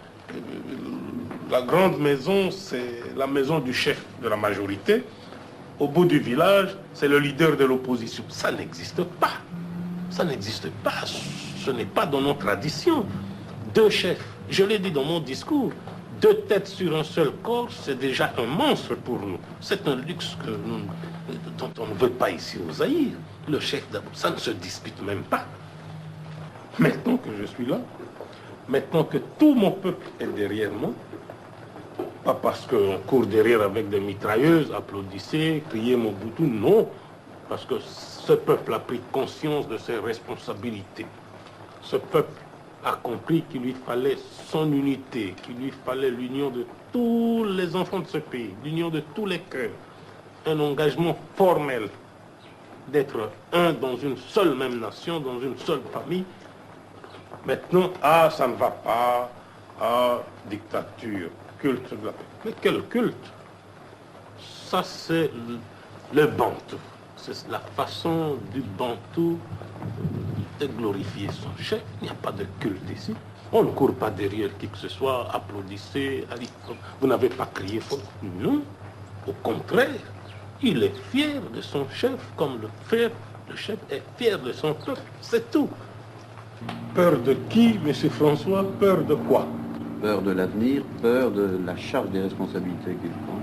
la grande maison, c'est la maison du chef de la majorité. Au bout du village, c'est le leader de l'opposition. Ça n'existe pas. Ça n'existe pas. Ce n'est pas dans nos traditions. Deux chefs. Je l'ai dit dans mon discours. Deux têtes sur un seul corps, c'est déjà un monstre pour nous. C'est un luxe dont on ne veut pas ici au Zaïre. Le chef d'abord, ça ne se dispute même pas. Maintenant que je suis là, maintenant que tout mon peuple est derrière moi, pas parce qu'on court derrière avec des mitrailleuses, applaudissez, criez Mobutu, non. Parce que ce peuple a pris conscience de ses responsabilités. Ce peuple a compris qu'il lui fallait son unité, qu'il lui fallait l'union de tous les enfants de ce pays, l'union de tous les cœurs, un engagement formel d'être un dans une seule même nation, dans une seule famille. Maintenant, ça ne va pas, dictature, culte de la paix. Mais quel culte? Ça, c'est le Bantou. C'est la façon du Bantou de glorifier son chef. Il n'y a pas de culte ici. On ne court pas derrière qui que ce soit, applaudissez, allez, vous n'avez pas crié fort. Non, au contraire, il est fier de son chef, comme le chef est fier de son peuple, c'est tout. Peur de qui, M. François? Peur de quoi? Peur de l'avenir, peur de la charge des responsabilités qu'il prend.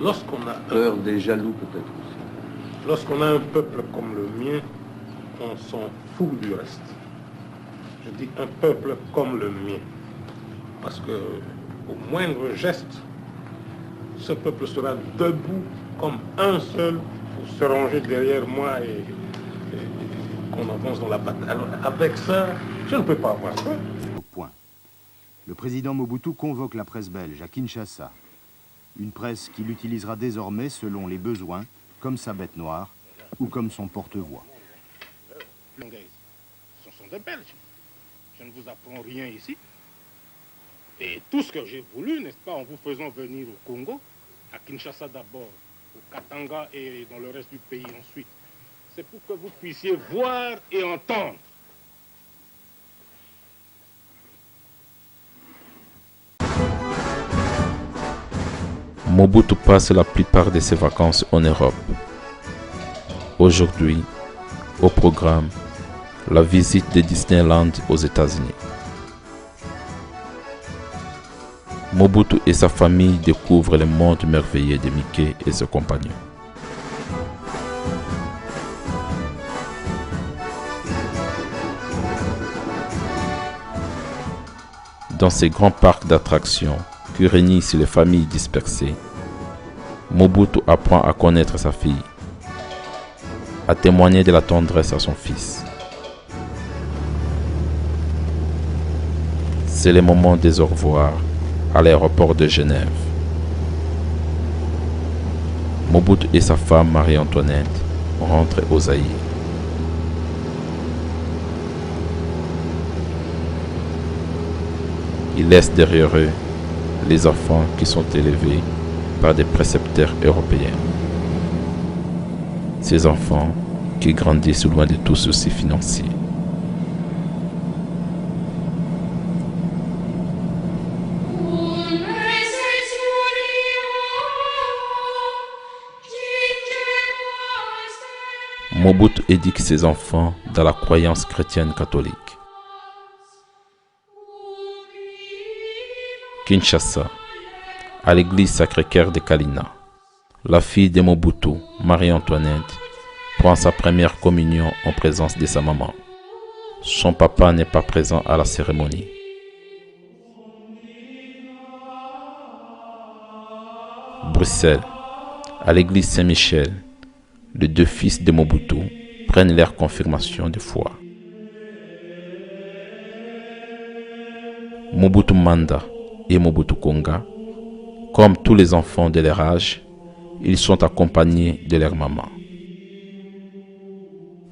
Lorsqu'on a peur des jaloux peut-être aussi. Lorsqu'on a un peuple comme le mien, on s'en fout du reste. Je dis un peuple comme le mien. Parce que au moindre geste, ce peuple sera debout comme un seul pour se ranger derrière moi et qu'on avance dans la bataille. Alors avec ça, je ne peux pas avoir peur. Point. Le président Mobutu convoque la presse belge à Kinshasa. Une presse qu'il utilisera désormais selon les besoins, comme sa bête noire ou comme son porte-voix. Ce sont des Belges. Je ne vous apprends rien ici. Et tout ce que j'ai voulu, n'est-ce pas, en vous faisant venir au Congo, à Kinshasa d'abord, au Katanga et dans le reste du pays ensuite. C'est pour que vous puissiez voir et entendre. Mobutu passe la plupart de ses vacances en Europe. Aujourd'hui, au programme, la visite de Disneyland aux États-Unis. Mobutu et sa famille découvrent le monde merveilleux de Mickey et ses compagnons. Dans ces grands parcs d'attractions qui réunissent les familles dispersées, Mobutu apprend à connaître sa fille, à témoigner de la tendresse à son fils. C'est le moment des au revoir à l'aéroport de Genève. Mobutu et sa femme Marie-Antoinette rentrent au Zaïre. Ils laissent derrière eux les enfants qui sont élevés par des précepteurs européens. Ces enfants qui grandissent loin de tout souci financier. Mobutu éduque ses enfants dans la croyance chrétienne catholique. Kinshasa, à l'église Sacré-Cœur de Kalina, la fille de Mobutu, Marie-Antoinette, prend sa première communion en présence de sa maman. Son papa n'est pas présent à la cérémonie. Bruxelles, à l'église Saint-Michel, les deux fils de Mobutu prennent leur confirmation de foi. Mobutu Manda et Mobutu Konga, comme tous les enfants de leur âge, ils sont accompagnés de leur maman.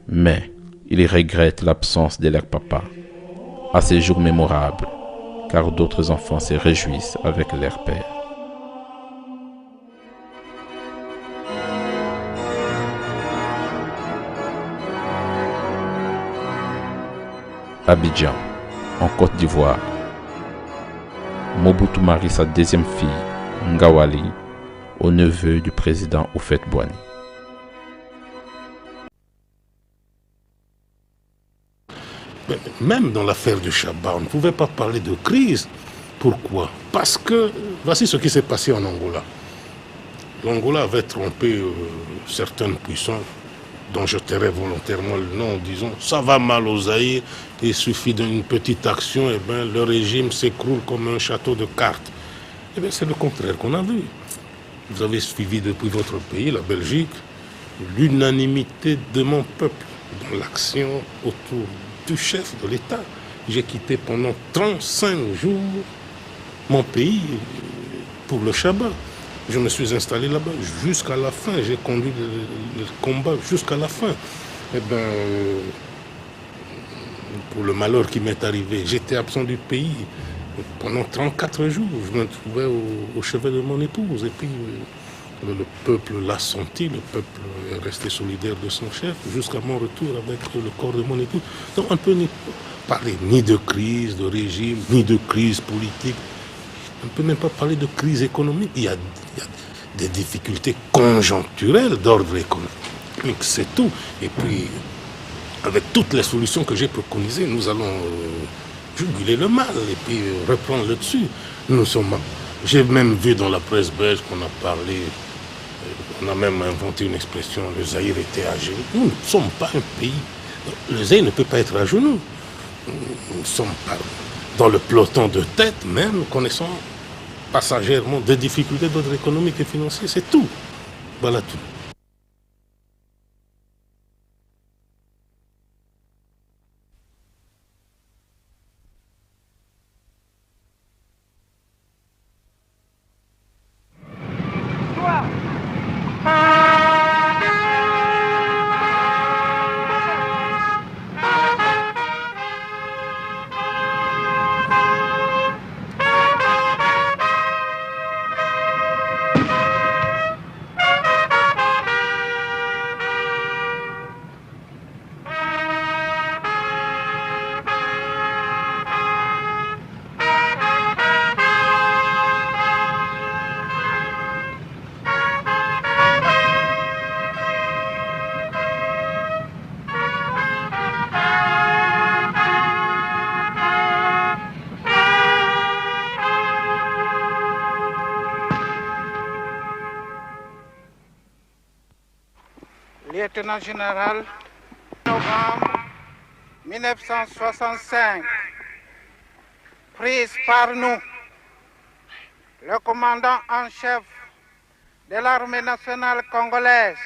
Mais ils regrettent l'absence de leur papa à ces jours mémorables, car d'autres enfants se réjouissent avec leur père. Abidjan, en Côte d'Ivoire. Mobutu marie sa deuxième fille, Ngawali, au neveu du président Houphouët-Boigny. Même dans l'affaire du Shabbat, on ne pouvait pas parler de crise. Pourquoi? Parce que voici ce qui s'est passé en Angola. L'Angola avait trompé certaines puissances dont je tairai volontairement le nom en disant ça va mal au Zaïre, il suffit d'une petite action, et bien le régime s'écroule comme un château de cartes. Et bien c'est le contraire qu'on a vu. Vous avez suivi depuis votre pays, la Belgique, l'unanimité de mon peuple dans l'action autour du chef de l'État. J'ai quitté pendant 35 jours mon pays pour le Shabbat. Je me suis installé là-bas jusqu'à la fin. J'ai conduit le combat jusqu'à la fin. Eh bien, pour le malheur qui m'est arrivé, j'étais absent du pays pendant 34 jours. Je me trouvais au chevet de mon épouse. Et puis, le peuple l'a senti, le peuple est resté solidaire de son chef jusqu'à mon retour avec le corps de mon épouse. Donc, on ne peut parler ni de crise de régime, ni de crise politique. On ne peut même pas parler de crise économique. Il y a des difficultés conjoncturelles d'ordre économique, c'est tout. Et puis, avec toutes les solutions que j'ai préconisées, nous allons juguler le mal et puis reprendre le dessus. J'ai même vu dans la presse belge qu'on a parlé, on a même inventé une expression, le Zaïre était à genoux. Nous ne sommes pas un pays. Le Zaïre ne peut pas être à genoux. Nous ne sommes pas dans le peloton de tête, même connaissant passagèrement des difficultés d'ordre économique et financier, c'est tout. Voilà tout. lieutenant général, novembre 1965, prise par nous, le commandant en chef de l'armée nationale congolaise,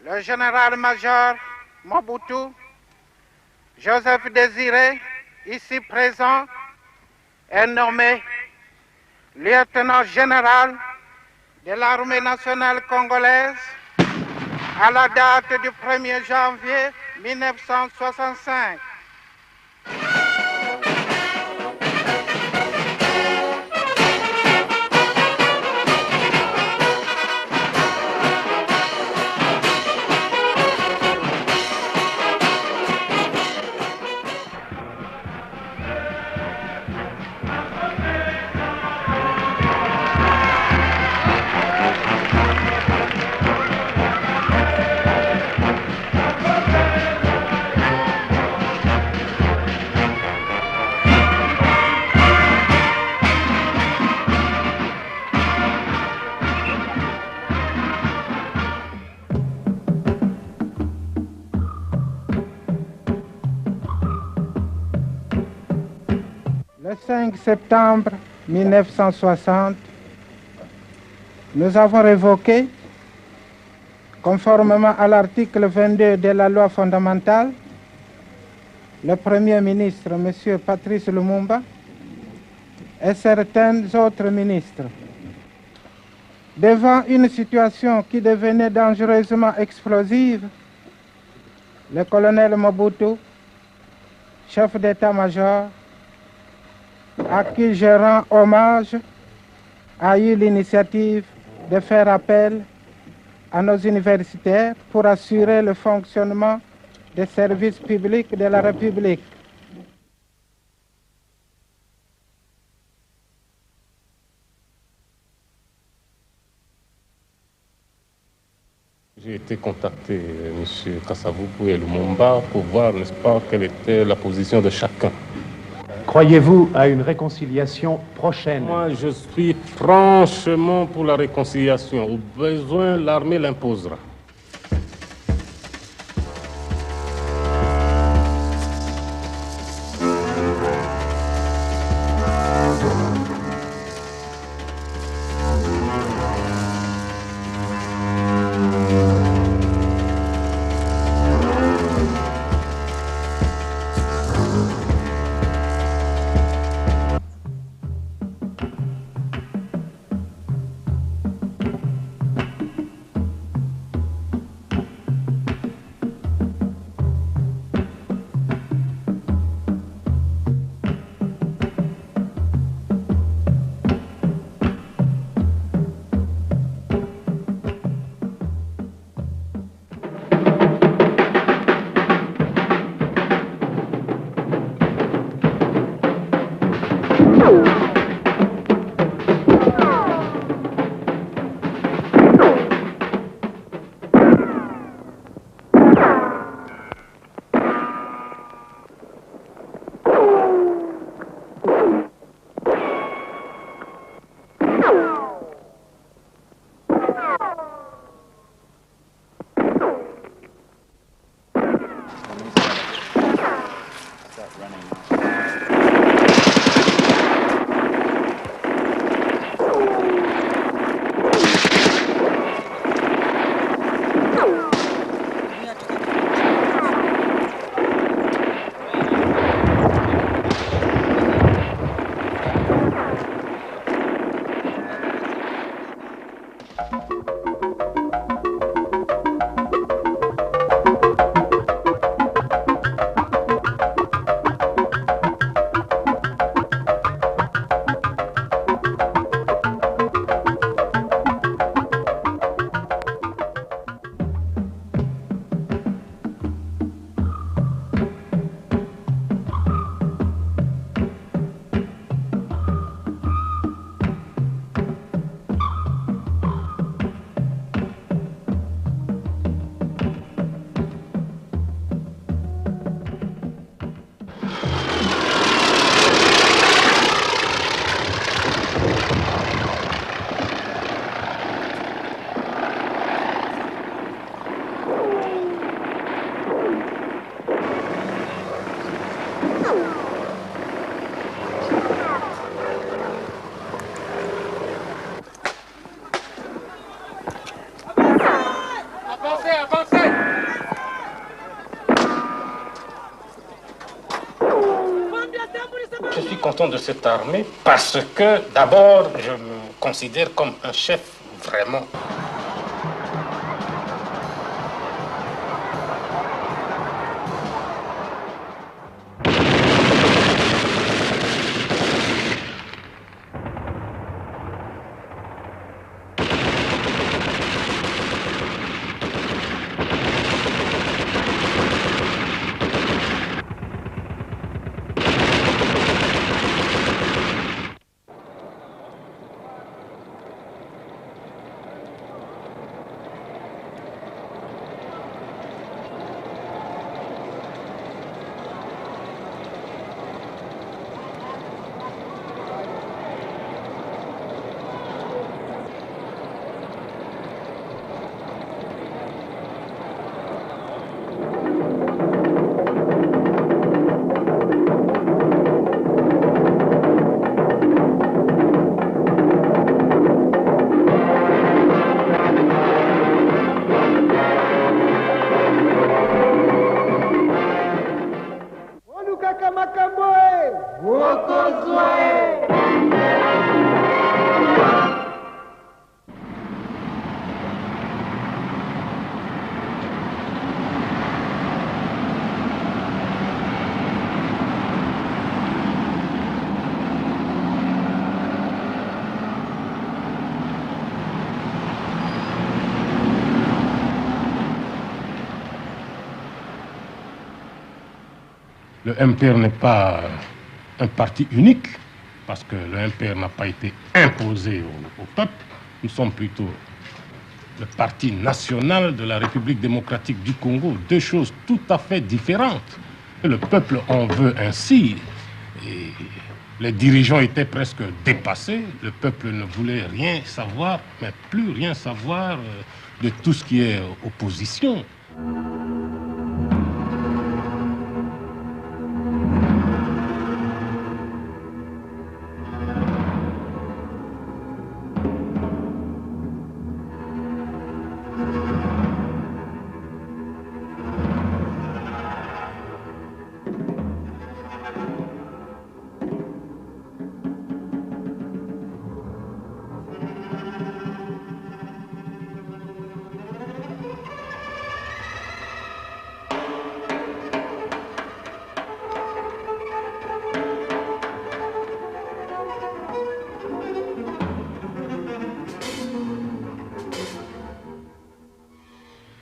le général-major Mobutu Joseph Désiré, ici présent, est nommé lieutenant général de l'armée nationale congolaise à la date du 1er janvier 1965. Le 5 septembre 1960, nous avons révoqué, conformément à l'article 22 de la loi fondamentale, le Premier ministre, M. Patrice Lumumba, et certains autres ministres. Devant une situation qui devenait dangereusement explosive, le colonel Mobutu, chef d'état-major, à qui je rends hommage, a eu l'initiative de faire appel à nos universitaires pour assurer le fonctionnement des services publics de la République. J'ai été contacté, M. Kasavubu et Lumumba, pour voir, n'est-ce pas, quelle était la position de chacun. Croyez-vous à une réconciliation prochaine? Moi, je suis franchement pour la réconciliation. Au besoin, l'armée l'imposera. représentant de cette armée parce que, d'abord, je me considère comme un chef vraiment. Le MPR n'est pas un parti unique, parce que le MPR n'a pas été imposé au peuple. Nous sommes plutôt le parti national de la République démocratique du Congo, deux choses tout à fait différentes. Le peuple en veut ainsi, et les dirigeants étaient presque dépassés. Le peuple ne voulait rien savoir, mais plus rien savoir de tout ce qui est opposition.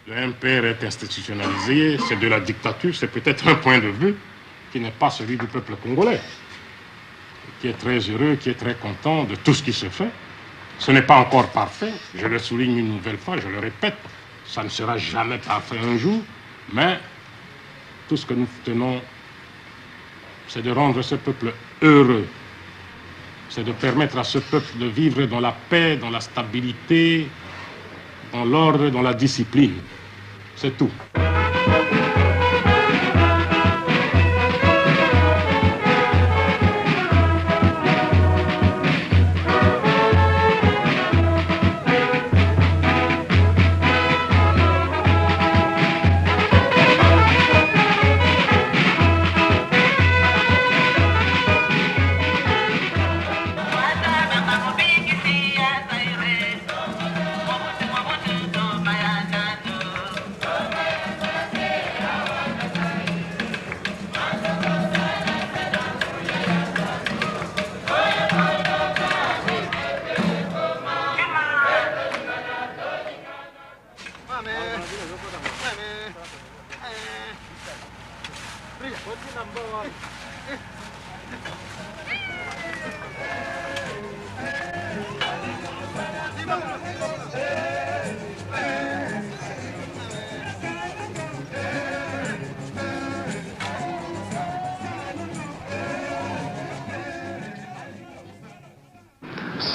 Le MPR est institutionnalisé, c'est de la dictature, c'est peut-être un point de vue qui n'est pas celui du peuple congolais, qui est très heureux, qui est très content de tout ce qui se fait. Ce n'est pas encore parfait, je le souligne une nouvelle fois, je le répète, ça ne sera jamais parfait un jour, mais tout ce que nous tenons, c'est de rendre ce peuple heureux, c'est de permettre à ce peuple de vivre dans la paix, dans la stabilité, dans l'ordre, dans la discipline. C'est tout.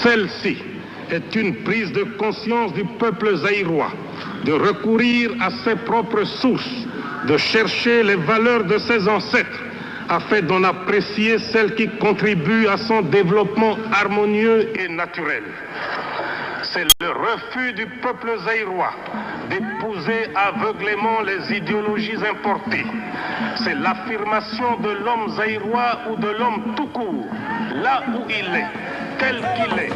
Celle-ci est une prise de conscience du peuple zaïrois, de recourir à ses propres sources, de chercher les valeurs de ses ancêtres, afin d'en apprécier celles qui contribuent à son développement harmonieux et naturel. C'est le refus du peuple zaïrois d'épouser refuser aveuglément les idéologies importées. C'est l'affirmation de l'homme zaïrois ou de l'homme tout court, là où il est, tel qu'il est.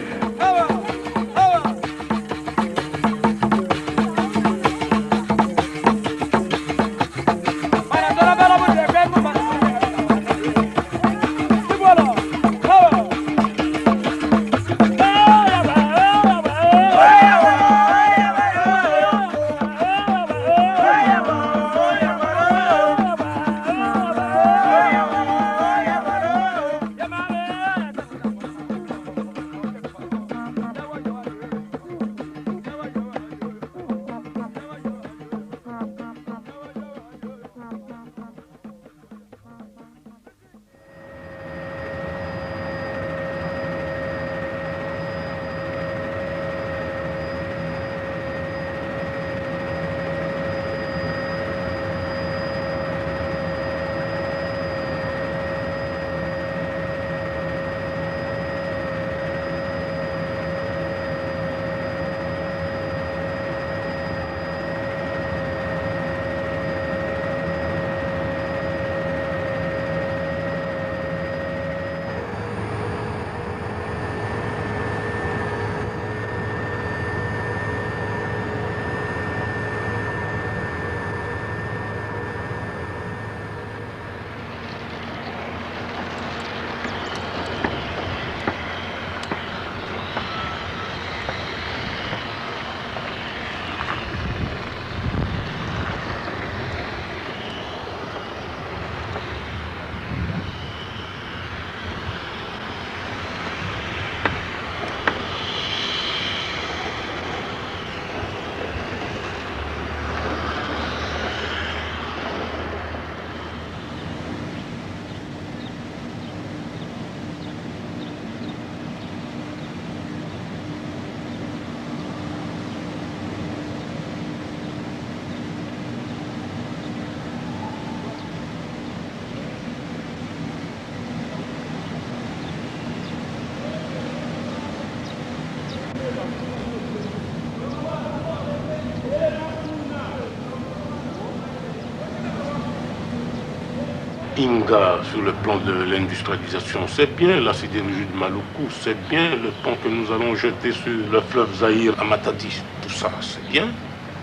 Inga, sur le plan de l'industrialisation, c'est bien la sidérurgie de Maluku, c'est bien le pont que nous allons jeter sur le fleuve Zaïre à Matadi. Tout ça, c'est bien.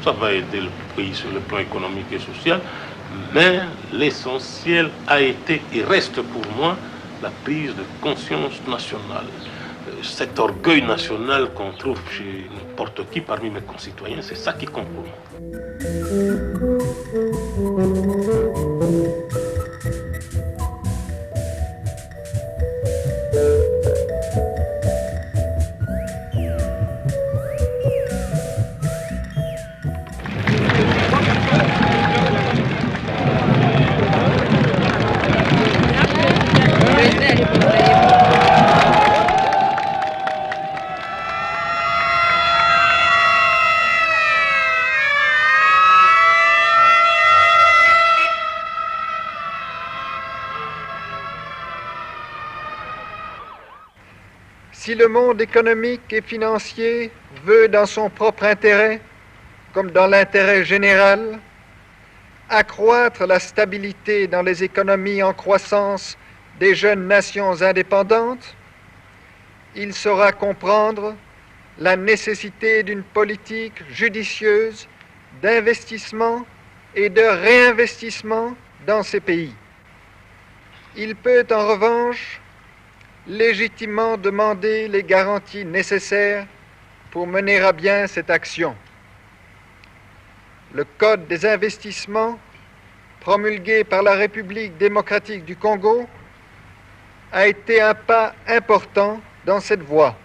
Ça va aider le pays sur le plan économique et social. Mais l'essentiel a été et reste pour moi la prise de conscience nationale. Cet orgueil national qu'on trouve chez n'importe qui parmi mes concitoyens, c'est ça qui compte pour moi. Si le monde économique et financier veut, dans son propre intérêt, comme dans l'intérêt général, accroître la stabilité dans les économies en croissance des jeunes nations indépendantes, il saura comprendre la nécessité d'une politique judicieuse d'investissement et de réinvestissement dans ces pays. Il peut en revanche légitimement demander les garanties nécessaires pour mener à bien cette action. Le Code des investissements, promulgué par la République démocratique du Congo, a été un pas important dans cette voie.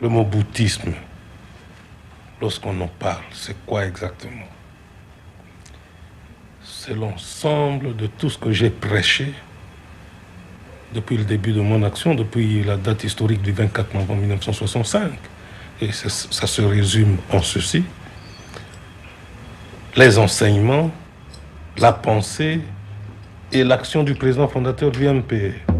Le mot bouddhisme, lorsqu'on en parle, c'est quoi exactement? C'est l'ensemble de tout ce que j'ai prêché depuis le début de mon action, depuis la date historique du 24 novembre 1965. Et ça se résume en ceci: les enseignements, la pensée et l'action du président fondateur du MPR.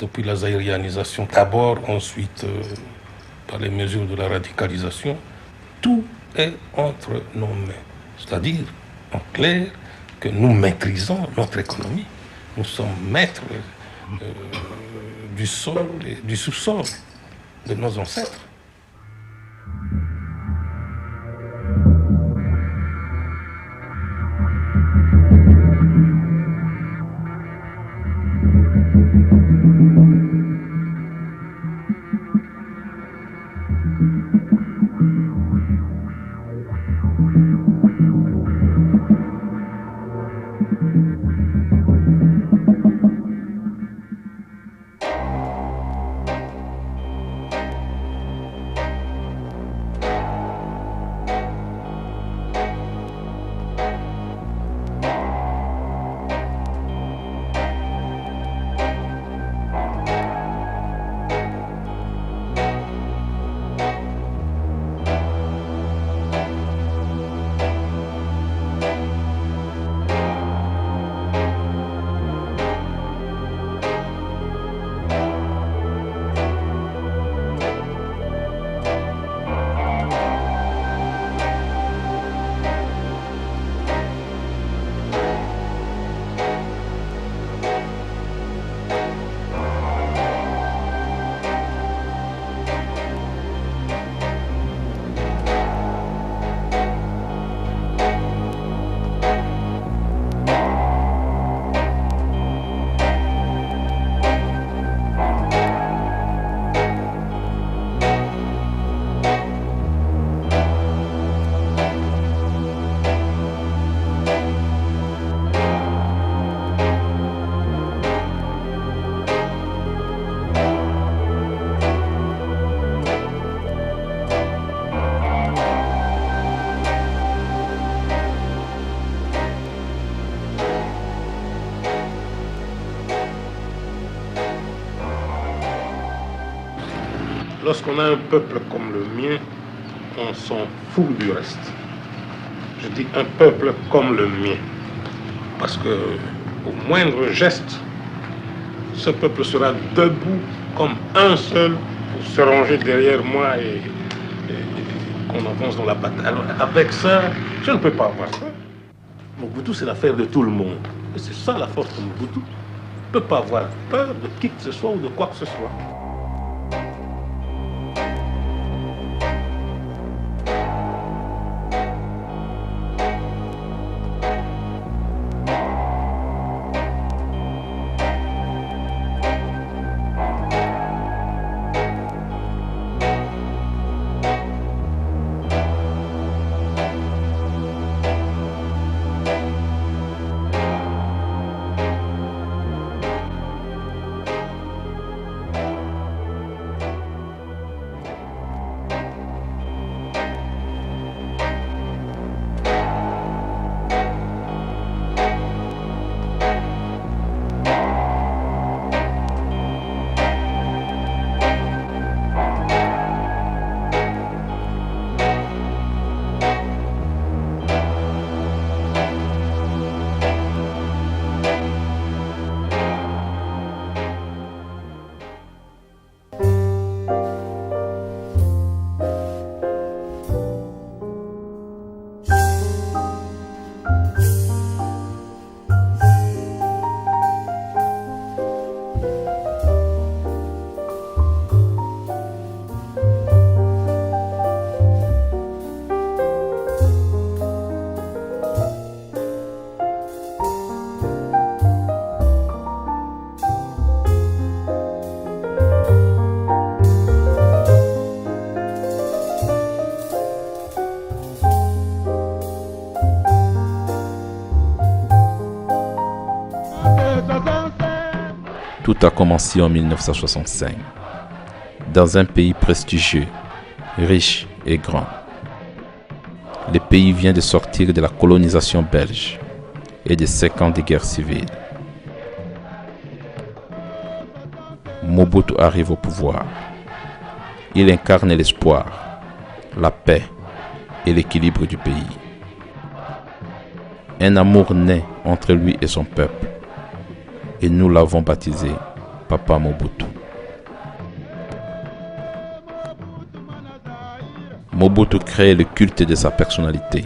Depuis la zaïrianisation d'abord, ensuite par les mesures de la radicalisation, tout est entre nos mains. C'est-à-dire, en clair, que nous maîtrisons notre économie. Nous sommes maîtres du sol et du sous-sol de nos ancêtres. lorsqu'on a un peuple comme le mien, on s'en fout du reste. Je dis un peuple comme le mien. Parce que au moindre geste, ce peuple sera debout comme un seul pour se ranger derrière moi et qu'on avance dans la bataille. Alors avec ça, je ne peux pas avoir peur. Mobutu, c'est l'affaire de tout le monde. Et c'est ça la force de Mobutu. On ne peut pas avoir peur de qui que ce soit ou de quoi que ce soit. Tout a commencé en 1965, dans un pays prestigieux, riche et grand. Le pays vient de sortir de la colonisation belge et de 5 ans de guerre civile. Mobutu arrive au pouvoir. Il incarne l'espoir, la paix et l'équilibre du pays. Un amour naît entre lui et son peuple. Et nous l'avons baptisé Papa Mobutu. Mobutu crée le culte de sa personnalité.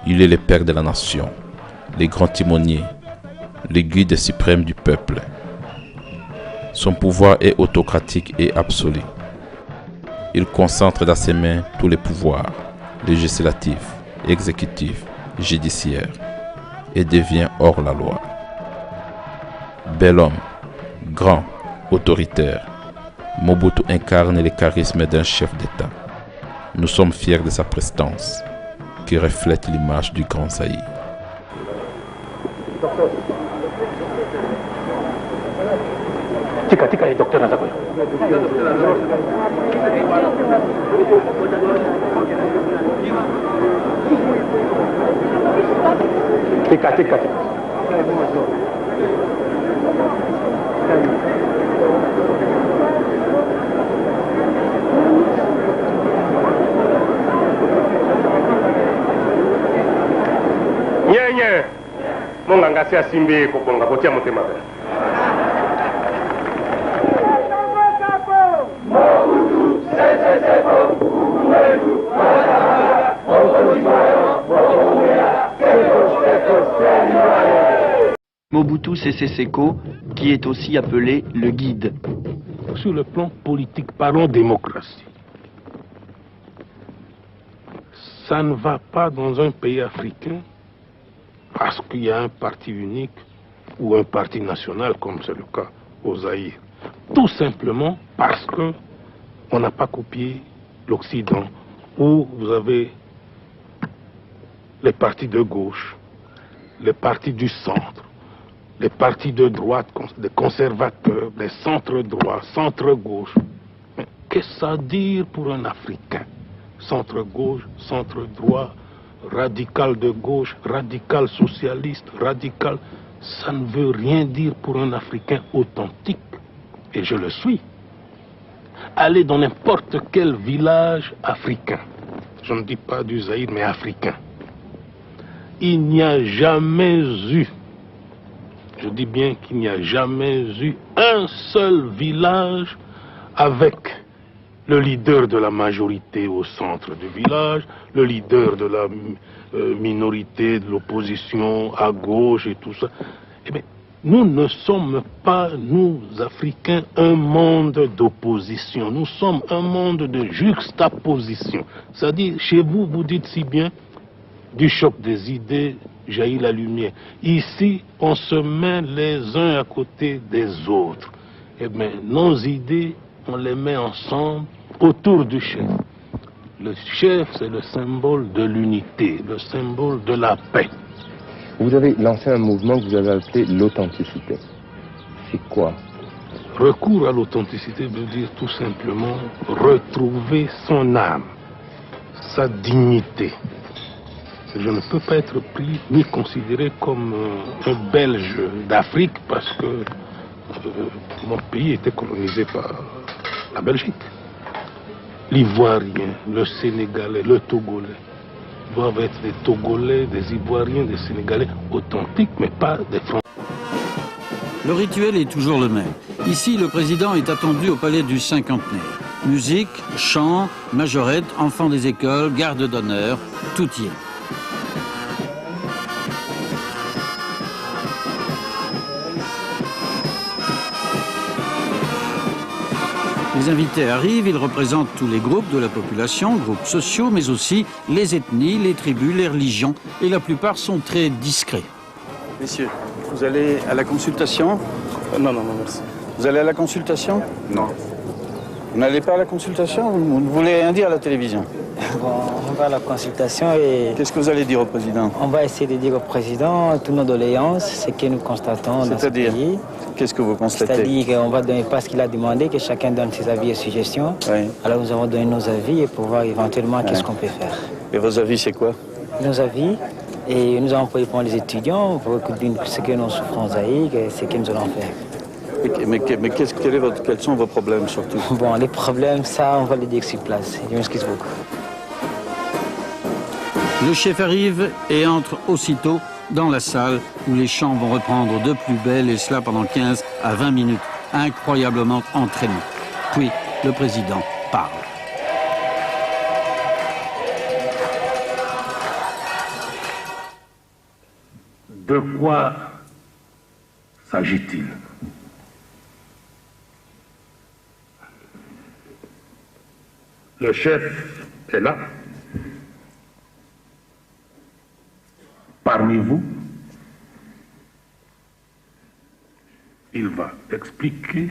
Il est le père de la nation, le grand timonier, le guide suprême du peuple. Son pouvoir est autocratique et absolu. Il concentre dans ses mains tous les pouvoirs, législatif, exécutif, judiciaire, et devient hors la loi. Bel homme, grand, autoritaire, Mobutu incarne le charisme d'un chef d'État. Nous sommes fiers de sa prestance, qui reflète l'image du grand Zaïre. Tika, docteur Nazakoya. Tika. Nye, monganga si asimbi kokonga kotia motema pe. Mobutu Sese Seko, qui est aussi appelé le guide. Sur le plan politique, parlons démocratie. Ça ne va pas dans un pays africain parce qu'il y a un parti unique ou un parti national, comme c'est le cas au Zaïre. Tout simplement parce qu'on n'a pas copié l'Occident, où vous avez les partis de gauche, les partis du centre, les partis de droite, des conservateurs, des centres-droits, centre-gauche. Qu'est-ce que ça veut dire pour un Africain? Centre-gauche, centre-droit, radical de gauche, radical socialiste, radical... Ça ne veut rien dire pour un Africain authentique. Et je le suis. aller dans n'importe quel village africain, je ne dis pas du Zaïre, mais africain, il n'y a jamais eu, je dis bien qu'il n'y a jamais eu un seul village avec le leader de la majorité au centre du village, le leader de la minorité, de l'opposition à gauche et tout ça. Eh bien, nous ne sommes pas, nous, Africains, un monde d'opposition. Nous sommes un monde de juxtaposition. C'est-à-dire, chez vous, vous dites si bien, du choc des idées jaillit la lumière. Ici, on se met les uns à côté des autres. Eh bien, nos idées, on les met ensemble autour du chef. Le chef, c'est le symbole de l'unité, le symbole de la paix. Vous avez lancé un mouvement que vous avez appelé l'authenticité. C'est quoi? Recours à l'authenticité veut dire tout simplement retrouver son âme, sa dignité. Je ne peux pas être pris ni considéré comme un Belge d'Afrique parce que mon pays était colonisé par la Belgique. L'Ivoirien, le Sénégalais, le Togolais doivent être des Togolais, des Ivoiriens, des Sénégalais authentiques, mais pas des Français. Le rituel est toujours le même. Ici, le président est attendu au palais du Cinquantenaire. Musique, chant, majorette, enfants des écoles, garde d'honneur, tout y est. Les invités arrivent, ils représentent tous les groupes de la population, groupes sociaux, mais aussi les ethnies, les tribus, les religions, et la plupart sont très discrets. Messieurs, vous allez à la consultation? Non, merci. Vous allez à la consultation? Non. Vous n'allez pas à la consultation? Vous ne voulez rien dire à la télévision? Bon, on va à la consultation et... Qu'est-ce que vous allez dire au président? On va essayer de dire au président toutes nos doléances, ce que nous constatons dans ce pays. Qu'est-ce que vous constatez? C'est-à-dire qu'on va donner pas ce qu'il a demandé, que chacun donne ses avis et suggestions. Oui. Alors nous allons donner nos avis et pour voir éventuellement qu'est-ce qu'on peut faire. Et vos avis, c'est quoi? Nos avis, et nous allons pour les étudiants, pour ce que nous souffrons en Zaïre et ce que nous allons faire. Mais quels sont vos problèmes surtout? Bon, les problèmes, ça, on va les dire sur place. Je m'excuse beaucoup. Le chef arrive et entre aussitôt dans la salle où les chants vont reprendre de plus belle, et cela pendant 15 à 20 minutes, incroyablement entraînant. Puis le président parle. De quoi s'agit-il? Le chef est là, parmi vous. Il va expliquer,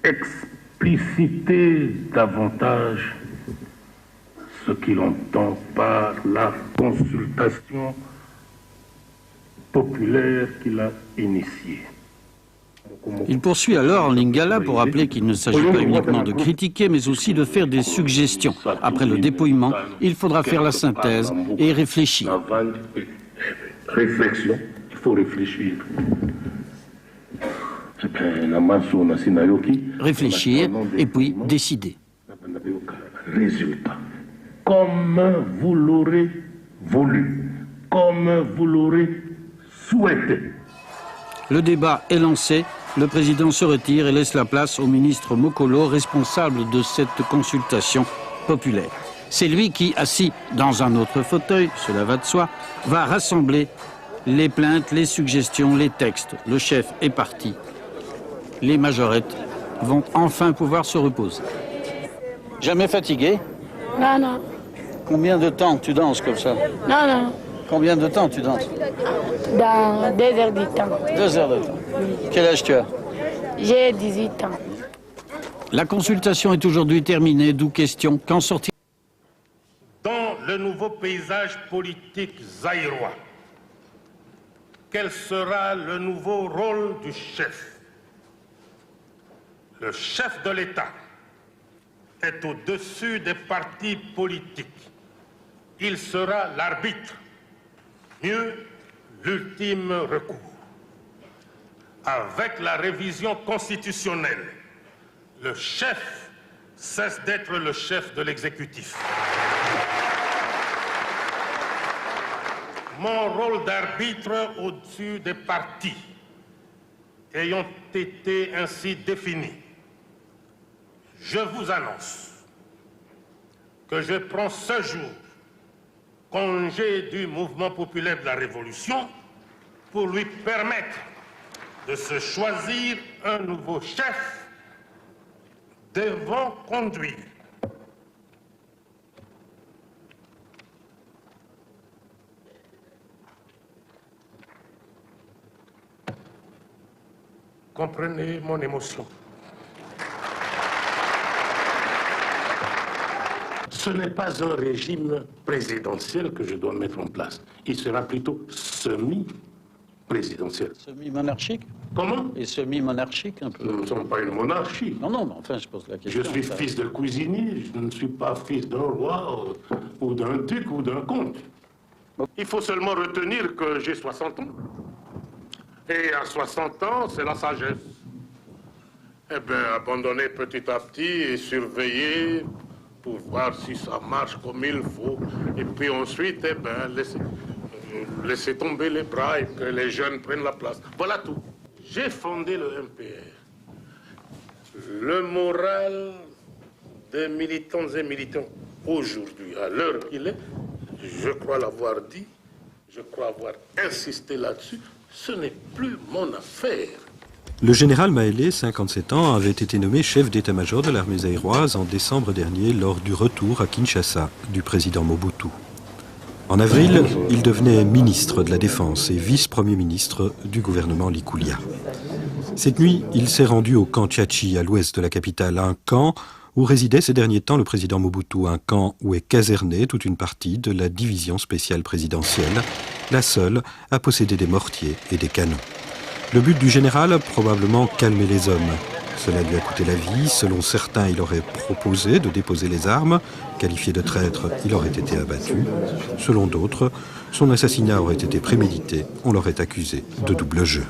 expliciter davantage ce qu'il entend par la consultation populaire qu'il a initiée. Il poursuit alors en lingala pour rappeler qu'il ne s'agit pas uniquement de critiquer, mais aussi de faire des suggestions. Après le dépouillement, il faudra faire la synthèse et réfléchir. Réflexion, il faut réfléchir. Réfléchir et puis décider. Résultat. Comme vous l'aurez voulu, comme vous l'aurez souhaité. Le débat est lancé. Le président se retire et laisse la place au ministre Mokolo, responsable de cette consultation populaire. C'est lui qui, assis dans un autre fauteuil, cela va de soi, va rassembler les plaintes, les suggestions, les textes. Le chef est parti. Les majorettes vont enfin pouvoir se reposer. Jamais fatigué? Non, non. Combien de temps tu danses comme ça? Non, non. Combien de temps tu danses? Dans 2 heures du temps. 2 heures de temps. Quel âge tu as? J'ai 18 ans. La consultation est aujourd'hui terminée, d'où question, qu'en sortir? Dans le nouveau paysage politique zaïrois, quel sera le nouveau rôle du chef? Le chef de l'État est au-dessus des partis politiques. Il sera l'arbitre, mieux l'ultime recours. Avec la révision constitutionnelle, le chef cesse d'être le chef de l'exécutif. Mon rôle d'arbitre au-dessus des partis ayant été ainsi défini, je vous annonce que je prends ce jour congé du mouvement populaire de la Révolution pour lui permettre de se choisir un nouveau chef devant conduire. Comprenez mon émotion. Ce n'est pas un régime présidentiel que je dois mettre en place. Il sera plutôt semi-présidentiel. Semi-monarchique? Comment? Et semi-monarchique un peu. Nous ne sommes pas une monarchie. Non, mais enfin, je pose la question. Je suis fils de cuisinier, je ne suis pas fils d'un roi ou d'un duc ou d'un comte. Il faut seulement retenir que j'ai 60 ans. Et à 60 ans, c'est la sagesse. Eh bien, abandonner petit à petit et surveiller pour voir si ça marche comme il faut. Et puis ensuite, eh bien, laisser tomber les bras et que les jeunes prennent la place. Voilà tout. J'ai fondé le MPR. Le moral des militants et militants aujourd'hui, à l'heure qu'il est, je crois l'avoir dit, je crois avoir insisté là-dessus, ce n'est plus mon affaire. Le général Maélé, 57 ans, avait été nommé chef d'état-major de l'armée zaïroise en décembre dernier lors du retour à Kinshasa du président Mobutu. En avril, il devenait ministre de la Défense et vice-premier ministre du gouvernement Likulia. Cette nuit, il s'est rendu au camp Tchachi, à l'ouest de la capitale, un camp où résidait ces derniers temps le président Mobutu, un camp où est casernée toute une partie de la division spéciale présidentielle, la seule à posséder des mortiers et des canons. Le but du général, probablement calmer les hommes. Cela lui a coûté la vie. Selon certains, il aurait proposé de déposer les armes. Qualifié de traître, il aurait été abattu. Selon d'autres, son assassinat aurait été prémédité. On l'aurait accusé de double jeu.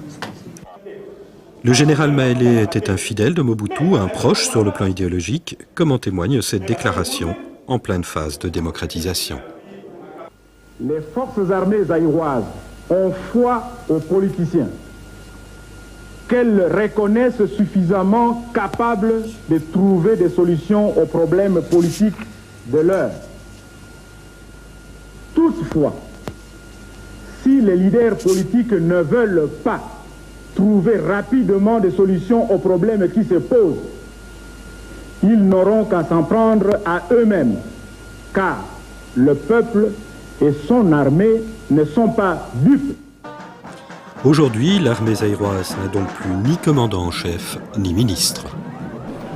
Le général Maélé était un fidèle de Mobutu, un proche sur le plan idéologique, comme en témoigne cette déclaration en pleine phase de démocratisation. Les forces armées zaïroises ont foi aux politiciens, qu'elles reconnaissent suffisamment capables de trouver des solutions aux problèmes politiques de l'heure. Toutefois, si les leaders politiques ne veulent pas trouver rapidement des solutions aux problèmes qui se posent, ils n'auront qu'à s'en prendre à eux-mêmes, car le peuple et son armée ne sont pas dupes. Aujourd'hui, l'armée zaïroise n'a donc plus ni commandant en chef, ni ministre.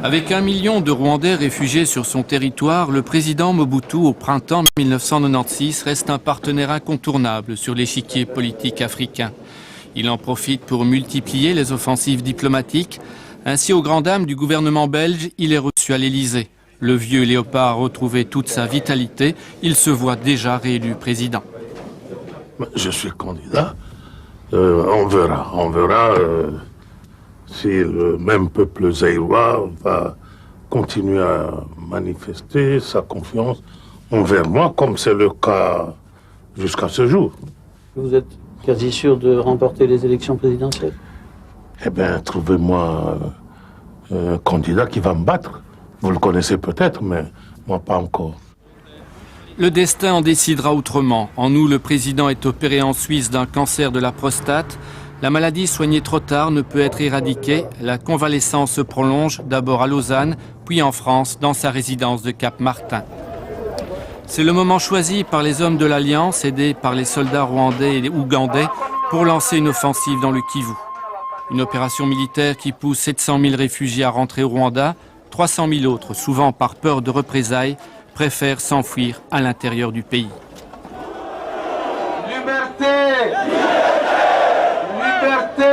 Avec 1 million de Rwandais réfugiés sur son territoire, le président Mobutu, au printemps 1996, reste un partenaire incontournable sur l'échiquier politique africain. Il en profite pour multiplier les offensives diplomatiques. Ainsi, aux grandes dames du gouvernement belge, il est reçu à l'Élysée. Le vieux léopard a retrouvé toute sa vitalité. Il se voit déjà réélu président. Je suis candidat. On verra si le même peuple zaïrois va continuer à manifester sa confiance envers moi, comme c'est le cas jusqu'à ce jour. Vous êtes quasi sûr de remporter les élections présidentielles? Eh bien, trouvez-moi un candidat qui va me battre. Vous le connaissez peut-être, mais moi pas encore. Le destin en décidera autrement. En août, le président est opéré en Suisse d'un cancer de la prostate. La maladie soignée trop tard ne peut être éradiquée. La convalescence se prolonge, d'abord à Lausanne, puis en France, dans sa résidence de Cap-Martin. C'est le moment choisi par les hommes de l'Alliance, aidés par les soldats rwandais et ougandais, pour lancer une offensive dans le Kivu. Une opération militaire qui pousse 700 000 réfugiés à rentrer au Rwanda. 300 000 autres, souvent par peur de représailles, préfèrent s'enfuir à l'intérieur du pays. Liberté! Liberté!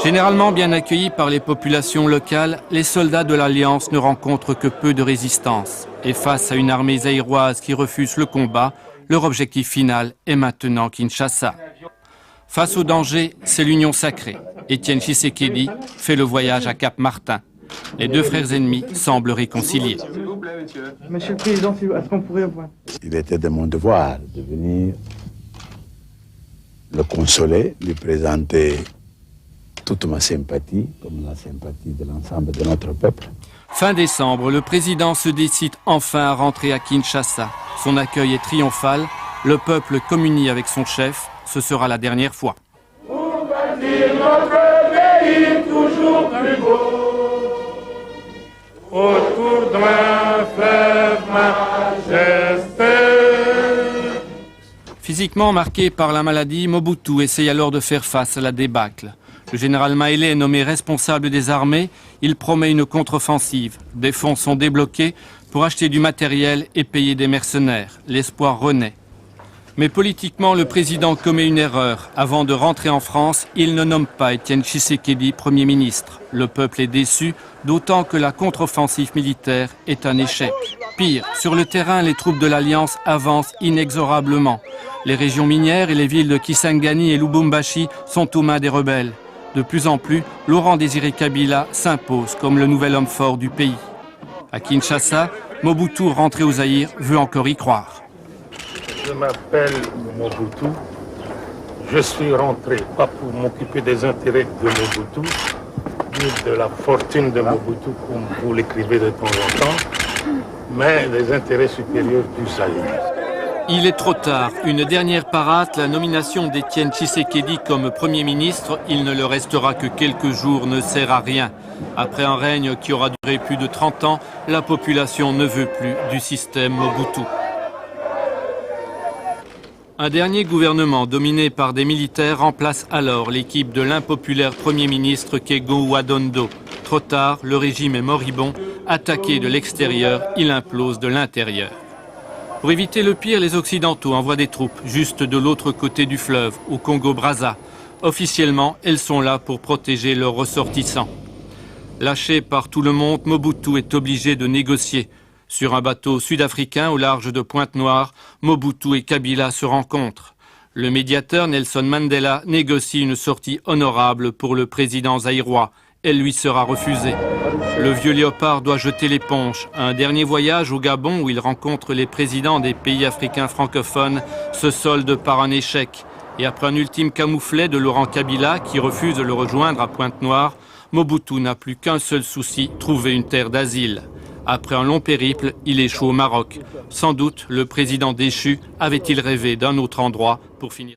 Généralement bien accueillis par les populations locales, les soldats de l'Alliance ne rencontrent que peu de résistance. Et face à une armée zaïroise qui refuse le combat, leur objectif final est maintenant Kinshasa. Face au danger, c'est l'union sacrée. Étienne Tshisekedi fait le voyage à Cap-Martin. Les deux frères ennemis semblent réconciliés. Monsieur le Président, est-ce qu'on pourrait voir? Il était de mon devoir de venir le consoler, lui présenter toute ma sympathie, comme la sympathie de l'ensemble de notre peuple. Fin décembre, le président se décide enfin à rentrer à Kinshasa. Son accueil est triomphal. Le peuple communie avec son chef. Ce sera la dernière fois. Pour bâtir notre pays toujours plus beau, autour d'un fleuve majesté. Physiquement marqué par la maladie, Mobutu essaye alors de faire face à la débâcle. Le général Maélé est nommé responsable des armées. Il promet une contre-offensive. Des fonds sont débloqués pour acheter du matériel et payer des mercenaires. L'espoir renaît. Mais politiquement, le président commet une erreur. Avant de rentrer en France, il ne nomme pas Étienne Tshisekedi Premier ministre. Le peuple est déçu, d'autant que la contre-offensive militaire est un échec. Pire, sur le terrain, les troupes de l'Alliance avancent inexorablement. Les régions minières et les villes de Kisangani et Lubumbashi sont aux mains des rebelles. De plus en plus, Laurent Désiré Kabila s'impose comme le nouvel homme fort du pays. À Kinshasa, Mobutu, rentré au Zaïre, veut encore y croire. Je m'appelle Mobutu. Je suis rentré pas pour m'occuper des intérêts de Mobutu, ni de la fortune de Mobutu, comme vous l'écrivez de temps en temps, mais des intérêts supérieurs du Zaïre. Il est trop tard. Une dernière parade, la nomination d'Étienne Tshisekedi comme Premier ministre. Il ne le restera que quelques jours, ne sert à rien. Après un règne qui aura duré plus de 30 ans, la population ne veut plus du système Mobutu. Un dernier gouvernement dominé par des militaires remplace alors l'équipe de l'impopulaire Premier ministre Kego Wadondo. Trop tard, le régime est moribond. Attaqué de l'extérieur, il implose de l'intérieur. Pour éviter le pire, les Occidentaux envoient des troupes juste de l'autre côté du fleuve, au Congo-Brazza. Officiellement, elles sont là pour protéger leurs ressortissants. Lâché par tout le monde, Mobutu est obligé de négocier. Sur un bateau sud-africain au large de Pointe-Noire, Mobutu et Kabila se rencontrent. Le médiateur Nelson Mandela négocie une sortie honorable pour le président zaïrois. Elle lui sera refusée. Le vieux léopard doit jeter l'éponge. Un dernier voyage au Gabon où il rencontre les présidents des pays africains francophones se solde par un échec. Et après un ultime camouflet de Laurent Kabila qui refuse de le rejoindre à Pointe-Noire, Mobutu n'a plus qu'un seul souci, trouver une terre d'asile. Après un long périple, il échoue au Maroc. Sans doute, le président déchu avait-il rêvé d'un autre endroit pour finir.